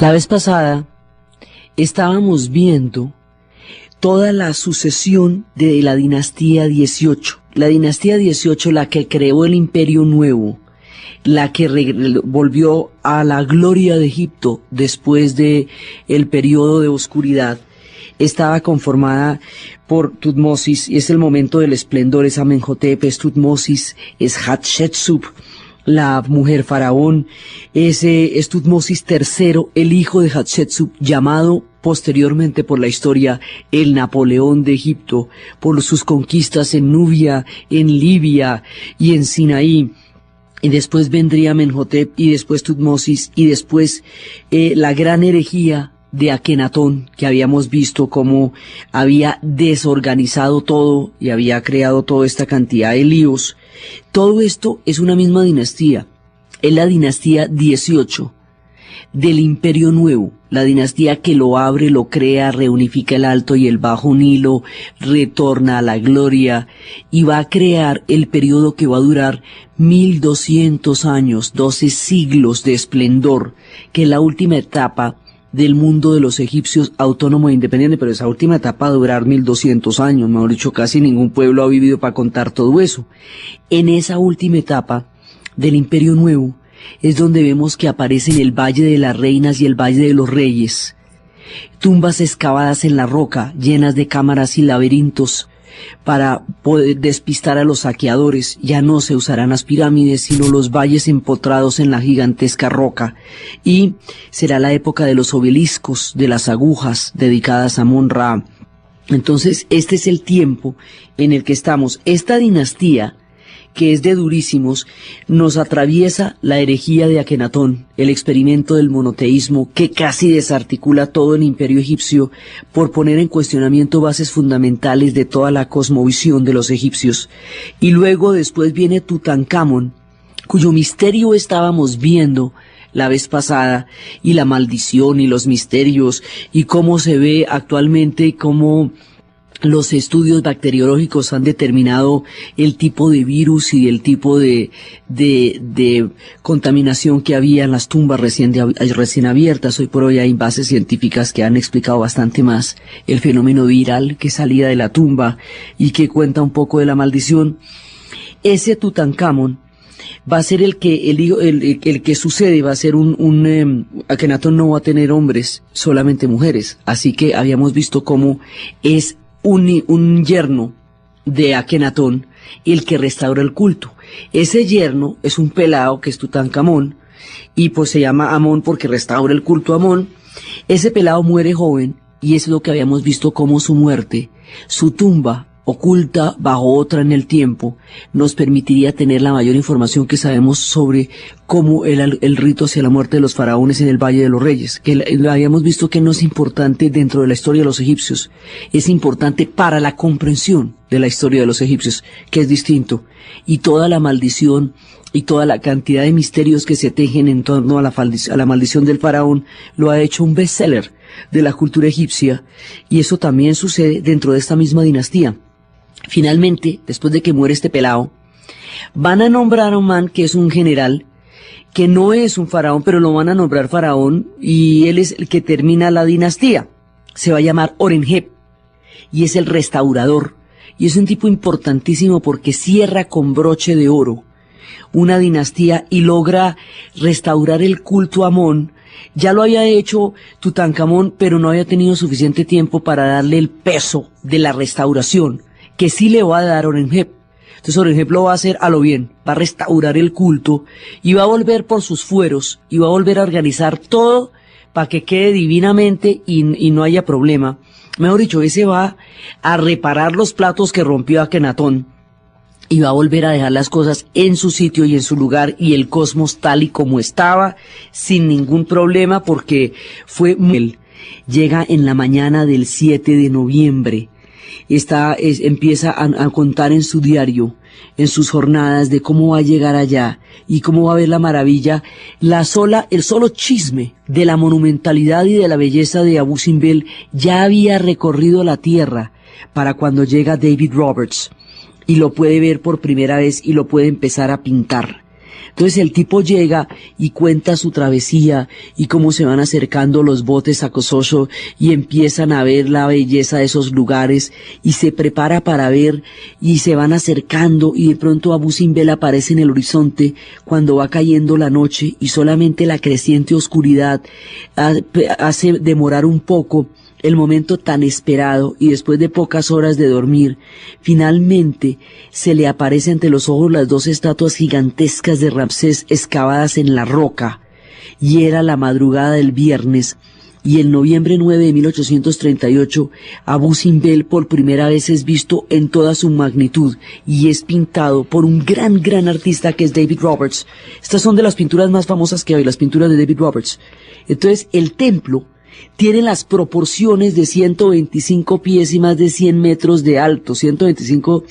La vez pasada estábamos viendo toda la sucesión de la dinastía 18. La dinastía 18, la que creó el Imperio Nuevo, la que volvió a la gloria de Egipto después de el periodo de oscuridad, estaba conformada por Tutmosis, y es el momento del esplendor, es Amenhotep, es Tutmosis, es Hatshepsut, la mujer faraón, es Tutmosis III, el hijo de Hatshepsut, llamado posteriormente por la historia el Napoleón de Egipto, por sus conquistas en Nubia, en Libia y en Sinaí. Y después vendría Amenhotep, y después Tutmosis, y después la gran herejía de Akenatón, que habíamos visto cómo había desorganizado todo y había creado toda esta cantidad de líos. Todo esto es una misma dinastía, es la dinastía 18 del Imperio Nuevo, la dinastía que lo abre, lo crea, reunifica el Alto y el Bajo Nilo, retorna a la gloria y va a crear el periodo que va a durar 1200 años, 12 siglos de esplendor, que es la última etapa del mundo de los egipcios autónomo e independiente, pero esa última etapa va a durar 1200 años, mejor dicho, casi ningún pueblo ha vivido para contar todo eso. En esa última etapa del Imperio Nuevo es donde vemos que aparecen el Valle de las Reinas y el Valle de los Reyes, tumbas excavadas en la roca, llenas de cámaras y laberintos, para poder despistar a los saqueadores. Ya no se usarán las pirámides, sino los valles empotrados en la gigantesca roca. Y será la época de los obeliscos, de las agujas dedicadas a Amón-Ra. Entonces, este es el tiempo en el que estamos. Esta dinastía, que es de durísimos, nos atraviesa la herejía de Akenatón, el experimento del monoteísmo que casi desarticula todo el imperio egipcio por poner en cuestionamiento bases fundamentales de toda la cosmovisión de los egipcios. Y luego después viene Tutankamón, cuyo misterio estábamos viendo la vez pasada, y la maldición y los misterios, y cómo se ve actualmente, cómo los estudios bacteriológicos han determinado el tipo de virus y el tipo de contaminación que había en las tumbas recién abiertas. Hoy por hoy hay bases científicas que han explicado bastante más el fenómeno viral que salía de la tumba y que cuenta un poco de la maldición. Ese Tutankamón va a ser el que sucede, va a ser Akenatón no va a tener hombres, solamente mujeres. Así que habíamos visto cómo es un yerno de Akenatón el que restaura el culto. Ese yerno es un pelado que es Tutankamón, y pues se llama Amón porque restaura el culto a Amón. Ese pelado muere joven, y eso es lo que habíamos visto, como su muerte, su tumba, oculta bajo otra en el tiempo, nos permitiría tener la mayor información que sabemos sobre cómo el rito hacia la muerte de los faraones en el Valle de los Reyes, que habíamos visto que no es importante dentro de la historia de los egipcios, es importante para la comprensión de la historia de los egipcios, que es distinto, y toda la maldición y toda la cantidad de misterios que se tejen en torno a la maldición del faraón lo ha hecho un bestseller de la cultura egipcia, y eso también sucede dentro de esta misma dinastía. Finalmente, después de que muere este pelado, van a nombrar a un man que es un general, que no es un faraón, pero lo van a nombrar faraón, y él es el que termina la dinastía. Se va a llamar Orenheb, y es el restaurador, y es un tipo importantísimo porque cierra con broche de oro una dinastía y logra restaurar el culto a Amón. Ya lo había hecho Tutankamón, pero no había tenido suficiente tiempo para darle el peso de la restauración que sí le va a dar Orenheb. Entonces Orenheb lo va a hacer a lo bien, va a restaurar el culto y va a volver por sus fueros y va a volver a organizar todo para que quede divinamente y no haya problema. Mejor dicho, ese va a reparar los platos que rompió Akenatón y va a volver a dejar las cosas en su sitio y en su lugar, y el cosmos tal y como estaba, sin ningún problema, porque llega en la mañana del 7 de noviembre. Empieza a contar en su diario, en sus jornadas, de cómo va a llegar allá y cómo va a ver la maravilla, el solo chisme de la monumentalidad y de la belleza de Abu Simbel ya había recorrido la tierra para cuando llega David Roberts y lo puede ver por primera vez y lo puede empezar a pintar. Entonces el tipo llega y cuenta su travesía y cómo se van acercando los botes a Kososho y empiezan a ver la belleza de esos lugares y se prepara para ver y se van acercando, y de pronto Abu Simbel aparece en el horizonte cuando va cayendo la noche y solamente la creciente oscuridad hace demorar un poco el momento tan esperado, y después de pocas horas de dormir, finalmente se le aparece ante los ojos las dos estatuas gigantescas de Ramsés excavadas en la roca, y era la madrugada del viernes, y el noviembre 9 de 1838, Abu Simbel por primera vez es visto en toda su magnitud, y es pintado por un gran artista que es David Roberts. Estas son de las pinturas más famosas que hay, las pinturas de David Roberts. Entonces, el templo tiene las proporciones de 125 pies y más de 100 metros de alto, 125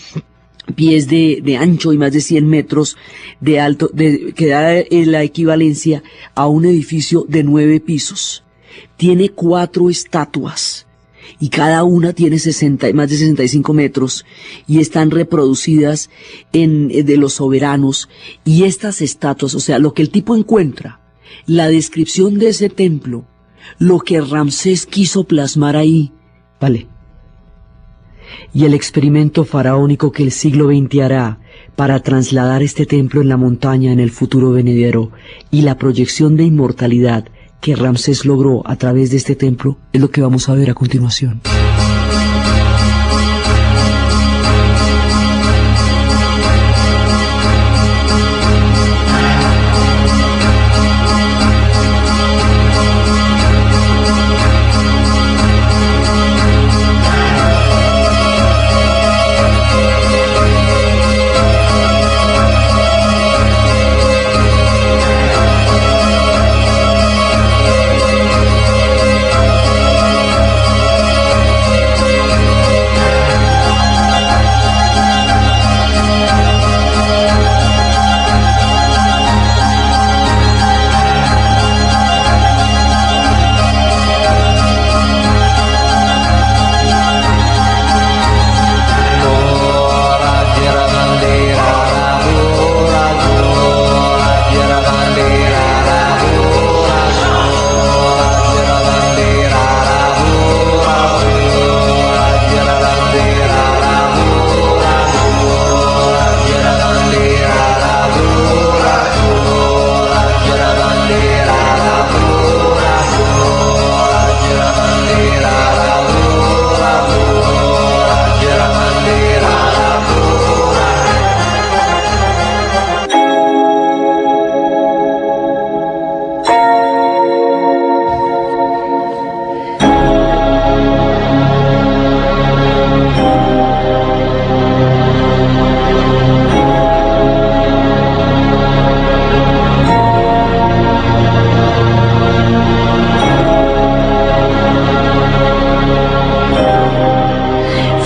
pies de ancho y más de 100 metros de alto, que da la equivalencia a un edificio de 9 pisos. Tiene 4 estatuas y cada una tiene más de 65 metros y están reproducidas de los soberanos. Y estas estatuas, o sea, lo que el tipo encuentra, la descripción de ese templo, lo que Ramsés quiso plasmar ahí, vale. Y el experimento faraónico que el siglo XX hará para trasladar este templo en la montaña en el futuro venidero, y la proyección de inmortalidad que Ramsés logró a través de este templo, es lo que vamos a ver a continuación.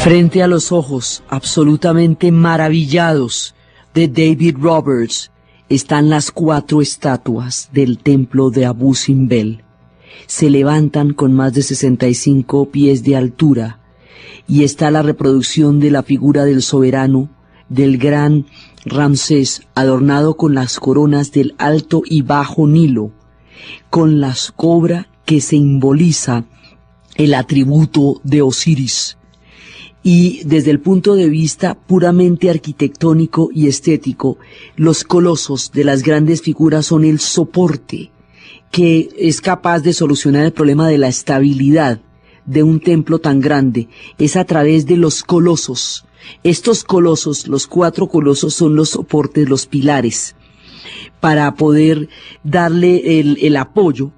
Frente a los ojos absolutamente maravillados de David Roberts están las 4 estatuas del templo de Abu Simbel. Se levantan con más de 65 pies de altura y está la reproducción de la figura del soberano, del gran Ramsés, adornado con las coronas del Alto y Bajo Nilo, con la cobra que simboliza el atributo de Osiris. Y desde el punto de vista puramente arquitectónico y estético, los colosos de las grandes figuras son el soporte que es capaz de solucionar el problema de la estabilidad de un templo tan grande. Es a través de los colosos. Estos colosos, los 4 colosos, son los soportes, los pilares, para poder darle el apoyo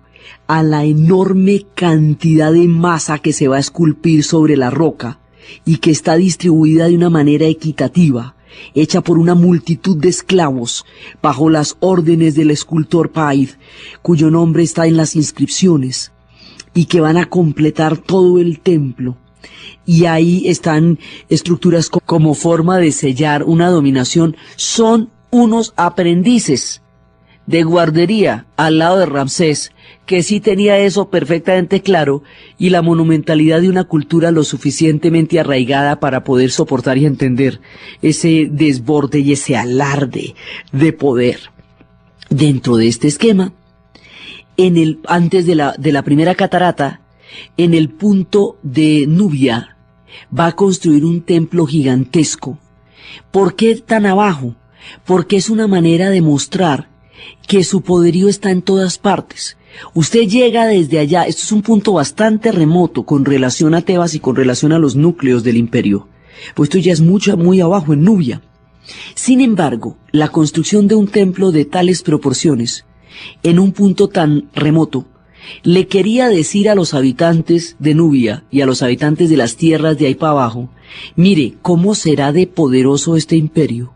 a la enorme cantidad de masa que se va a esculpir sobre la roca y que está distribuida de una manera equitativa, hecha por una multitud de esclavos bajo las órdenes del escultor Paid, cuyo nombre está en las inscripciones, y que van a completar todo el templo. Y ahí están estructuras como forma de sellar una dominación. Son unos aprendices de guardería al lado de Ramsés, que sí tenía eso perfectamente claro, y la monumentalidad de una cultura lo suficientemente arraigada para poder soportar y entender ese desborde y ese alarde de poder. Dentro de este esquema, antes de la primera catarata, en el punto de Nubia, va a construir un templo gigantesco. ¿Por qué tan abajo? Porque es una manera de mostrar que su poderío está en todas partes. Usted llega desde allá, esto es un punto bastante remoto con relación a Tebas y con relación a los núcleos del imperio, pues esto ya es muy abajo en Nubia. Sin embargo, la construcción de un templo de tales proporciones, en un punto tan remoto, le quería decir a los habitantes de Nubia y a los habitantes de las tierras de ahí para abajo, mire, ¿cómo será de poderoso este imperio?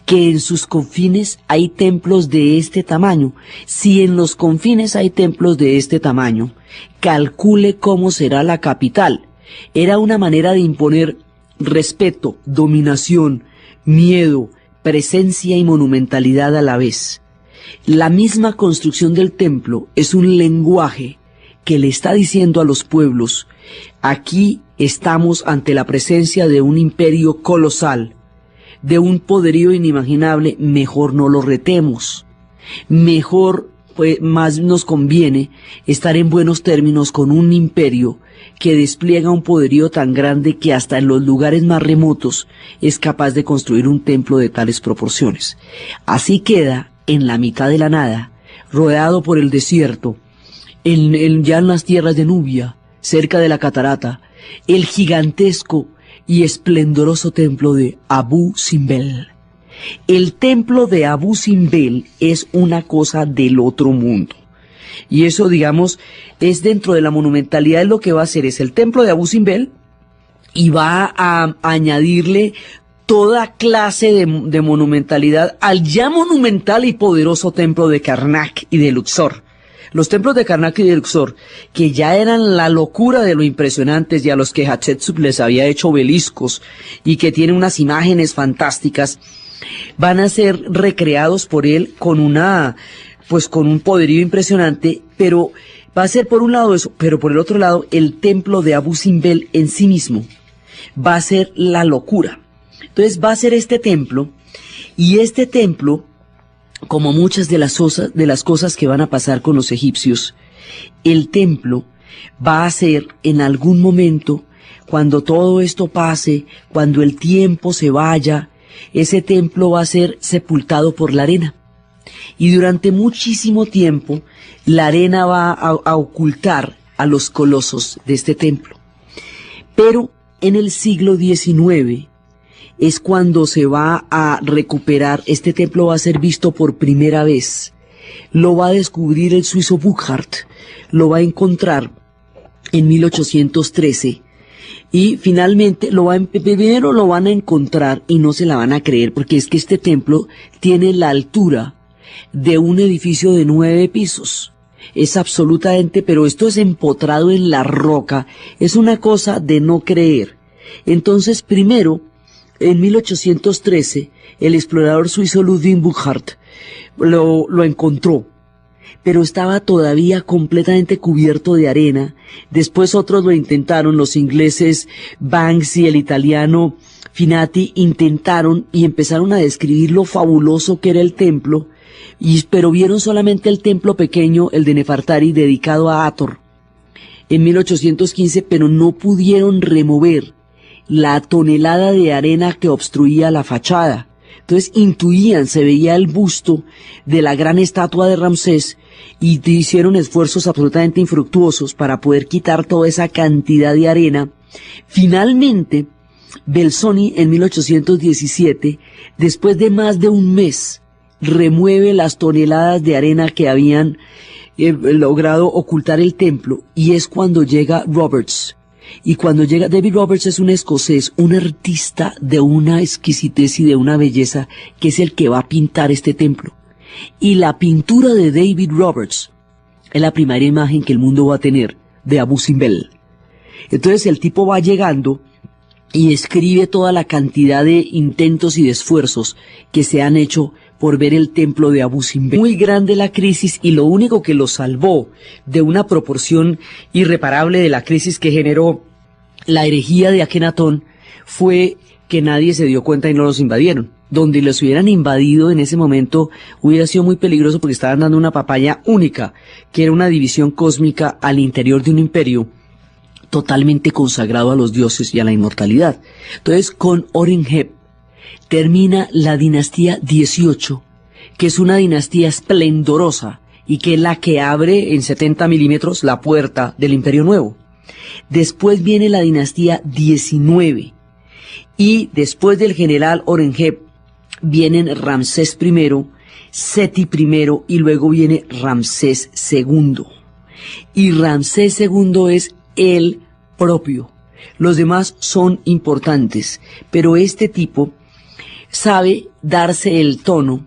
Que en sus confines hay templos de este tamaño. Si en los confines hay templos de este tamaño, calcule cómo será la capital. Era una manera de imponer respeto, dominación, miedo, presencia y monumentalidad a la vez. La misma construcción del templo es un lenguaje que le está diciendo a los pueblos, aquí estamos ante la presencia de un imperio colosal, de un poderío inimaginable, mejor no lo retemos. Mejor, pues, más nos conviene estar en buenos términos con un imperio que despliega un poderío tan grande que hasta en los lugares más remotos es capaz de construir un templo de tales proporciones. Así queda en la mitad de la nada, rodeado por el desierto, ya en las tierras de Nubia, cerca de la catarata, el gigantesco y esplendoroso templo de Abu Simbel. El templo de Abu Simbel es una cosa del otro mundo. Y eso, digamos, es dentro de la monumentalidad, es lo que va a hacer, es el templo de Abu Simbel, y va a añadirle toda clase de monumentalidad al ya monumental y poderoso templo de Karnak y de Luxor. Los templos de Karnak y de Luxor, que ya eran la locura de lo impresionantes y a los que Hatshepsut les había hecho obeliscos y que tienen unas imágenes fantásticas, van a ser recreados por él con con un poderío impresionante, pero va a ser por un lado eso, pero por el otro lado el templo de Abu Simbel en sí mismo va a ser la locura. Entonces va a ser este templo, y este templo, como muchas de las cosas que van a pasar con los egipcios, el templo va a ser en algún momento, cuando todo esto pase, cuando el tiempo se vaya, ese templo va a ser sepultado por la arena. Y durante muchísimo tiempo, la arena va a ocultar a los colosos de este templo. Pero en el siglo XIX, es cuando se va a recuperar, este templo va a ser visto por primera vez. Lo va a descubrir el suizo Burckhardt, lo va a encontrar en 1813 y finalmente primero lo van a encontrar y no se la van a creer, porque es que este templo tiene la altura de un edificio de 9 pisos. Es absolutamente, pero esto es empotrado en la roca, es una cosa de no creer. Entonces, primero, en 1813, el explorador suizo Ludwig Burckhardt lo encontró, pero estaba todavía completamente cubierto de arena. Después otros lo intentaron, los ingleses Banks y el italiano Finati intentaron y empezaron a describir lo fabuloso que era el templo, pero vieron solamente el templo pequeño, el de Nefertari, dedicado a Hathor, en 1815, pero no pudieron remover la tonelada de arena que obstruía la fachada. Entonces intuían, se veía el busto de la gran estatua de Ramsés y hicieron esfuerzos absolutamente infructuosos para poder quitar toda esa cantidad de arena. Finalmente, Belzoni en 1817, después de más de un mes, remueve las toneladas de arena que habían logrado ocultar el templo, y es cuando llega Roberts. Y cuando llega David Roberts, es un escocés, un artista de una exquisitez y de una belleza, que es el que va a pintar este templo. Y la pintura de David Roberts es la primera imagen que el mundo va a tener de Abu Simbel. Entonces el tipo va llegando y escribe toda la cantidad de intentos y de esfuerzos que se han hecho por ver el templo de Abu Simbel. Muy grande la crisis, y lo único que lo salvó de una proporción irreparable de la crisis que generó la herejía de Akenatón fue que nadie se dio cuenta y no los invadieron. Donde los hubieran invadido en ese momento hubiera sido muy peligroso, porque estaban dando una papaya única, que era una división cósmica al interior de un imperio totalmente consagrado a los dioses y a la inmortalidad. Entonces, con Horemheb termina la dinastía 18, que es una dinastía esplendorosa y que es la que abre en 70 milímetros la puerta del Imperio Nuevo. Después viene la dinastía 19, y después del general Horemheb vienen Ramsés I, Seti I, y luego viene Ramsés II. Y Ramsés II es el propio. Los demás son importantes, pero este tipo sabe darse el tono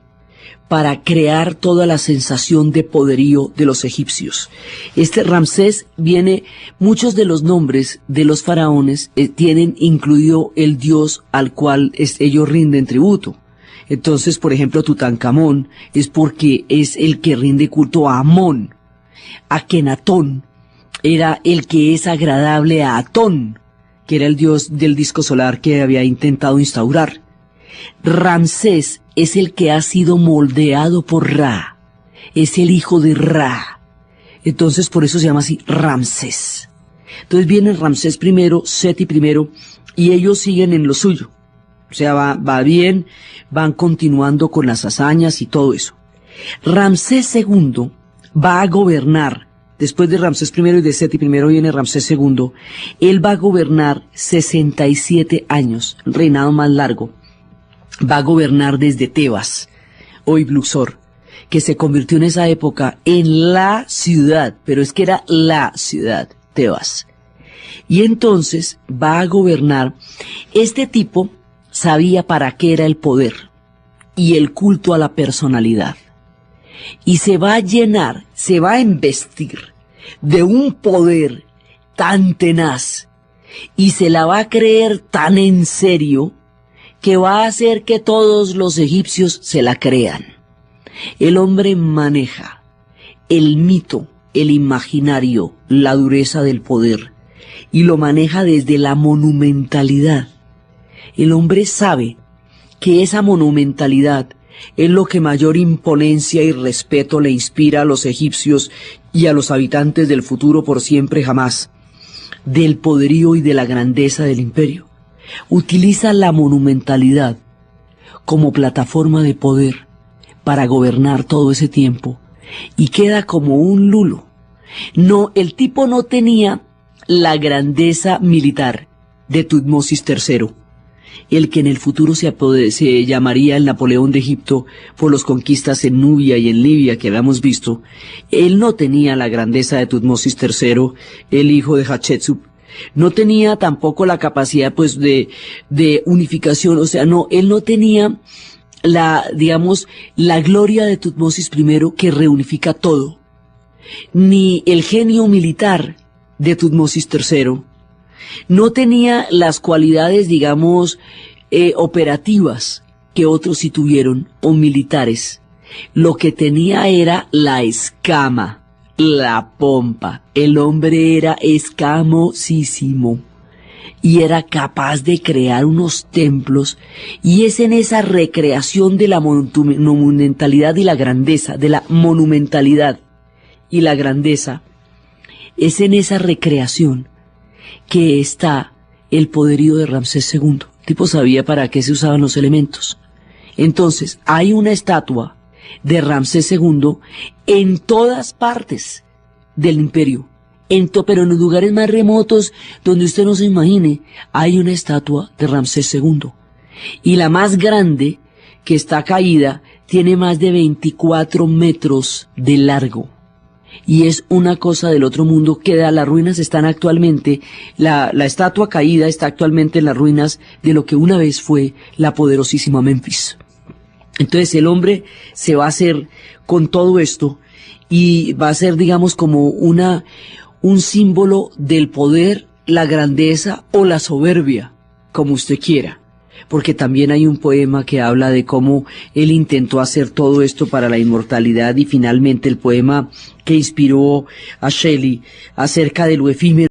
para crear toda la sensación de poderío de los egipcios. Este Ramsés viene, muchos de los nombres de los faraones tienen incluido el dios al cual ellos rinden tributo. Entonces, por ejemplo, Tutankamón es porque es el que rinde culto a Amón. Akenatón era el que es agradable a Atón, que era el dios del disco solar que había intentado instaurar. Ramsés es el que ha sido moldeado por Ra, es el hijo de Ra. Entonces por eso se llama así Ramsés. Entonces viene Ramsés I, Seti I, y ellos siguen en lo suyo. O sea, va bien, van continuando con las hazañas y todo eso. Ramsés II va a gobernar, después de Ramsés I y de Seti I viene Ramsés II, él va a gobernar 67 años, el reinado más largo. Va a gobernar desde Tebas, hoy Luxor, que se convirtió en esa época en la ciudad, pero es que era la ciudad, Tebas. Y entonces va a gobernar. Este tipo sabía para qué era el poder y el culto a la personalidad. Y se va a llenar, se va a embestir de un poder tan tenaz y se la va a creer tan en serio que va a hacer que todos los egipcios se la crean. El hombre maneja el mito, el imaginario, la dureza del poder, y lo maneja desde la monumentalidad. El hombre sabe que esa monumentalidad es lo que mayor imponencia y respeto le inspira a los egipcios y a los habitantes del futuro por siempre jamás, del poderío y de la grandeza del imperio. Utiliza la monumentalidad como plataforma de poder para gobernar todo ese tiempo, y queda como un lulo. No, el tipo no tenía la grandeza militar de Tutmosis III, el que en el futuro se llamaría el Napoleón de Egipto por las conquistas en Nubia y en Libia que habíamos visto. Él no tenía la grandeza de Tutmosis III, el hijo de Hatshepsut. No tenía tampoco la capacidad, pues, de unificación. O sea, no, él no tenía la gloria de Tutmosis I, que reunifica todo, ni el genio militar de Tutmosis III, No tenía las cualidades, digamos, operativas que otros sí tuvieron, o militares. Lo que tenía era la escama, la pompa. El hombre era escamosísimo y era capaz de crear unos templos, y es en esa recreación de la monumentalidad y la grandeza, de la monumentalidad y la grandeza, es en esa recreación que está el poderío de Ramsés II. El tipo sabía para qué se usaban los elementos. Entonces, hay una estatua de Ramsés II en todas partes del imperio, pero en los lugares más remotos, donde usted no se imagine, hay una estatua de Ramsés II. Y la más grande, que está caída, tiene más de 24 metros de largo. Y es una cosa del otro mundo. Las ruinas están actualmente, la estatua caída está actualmente en las ruinas de lo que una vez fue la poderosísima Memphis. Entonces el hombre se va a hacer con todo esto, y va a ser, digamos, como un símbolo del poder, la grandeza o la soberbia, como usted quiera. Porque también hay un poema que habla de cómo él intentó hacer todo esto para la inmortalidad, y finalmente el poema que inspiró a Shelley acerca de lo efímero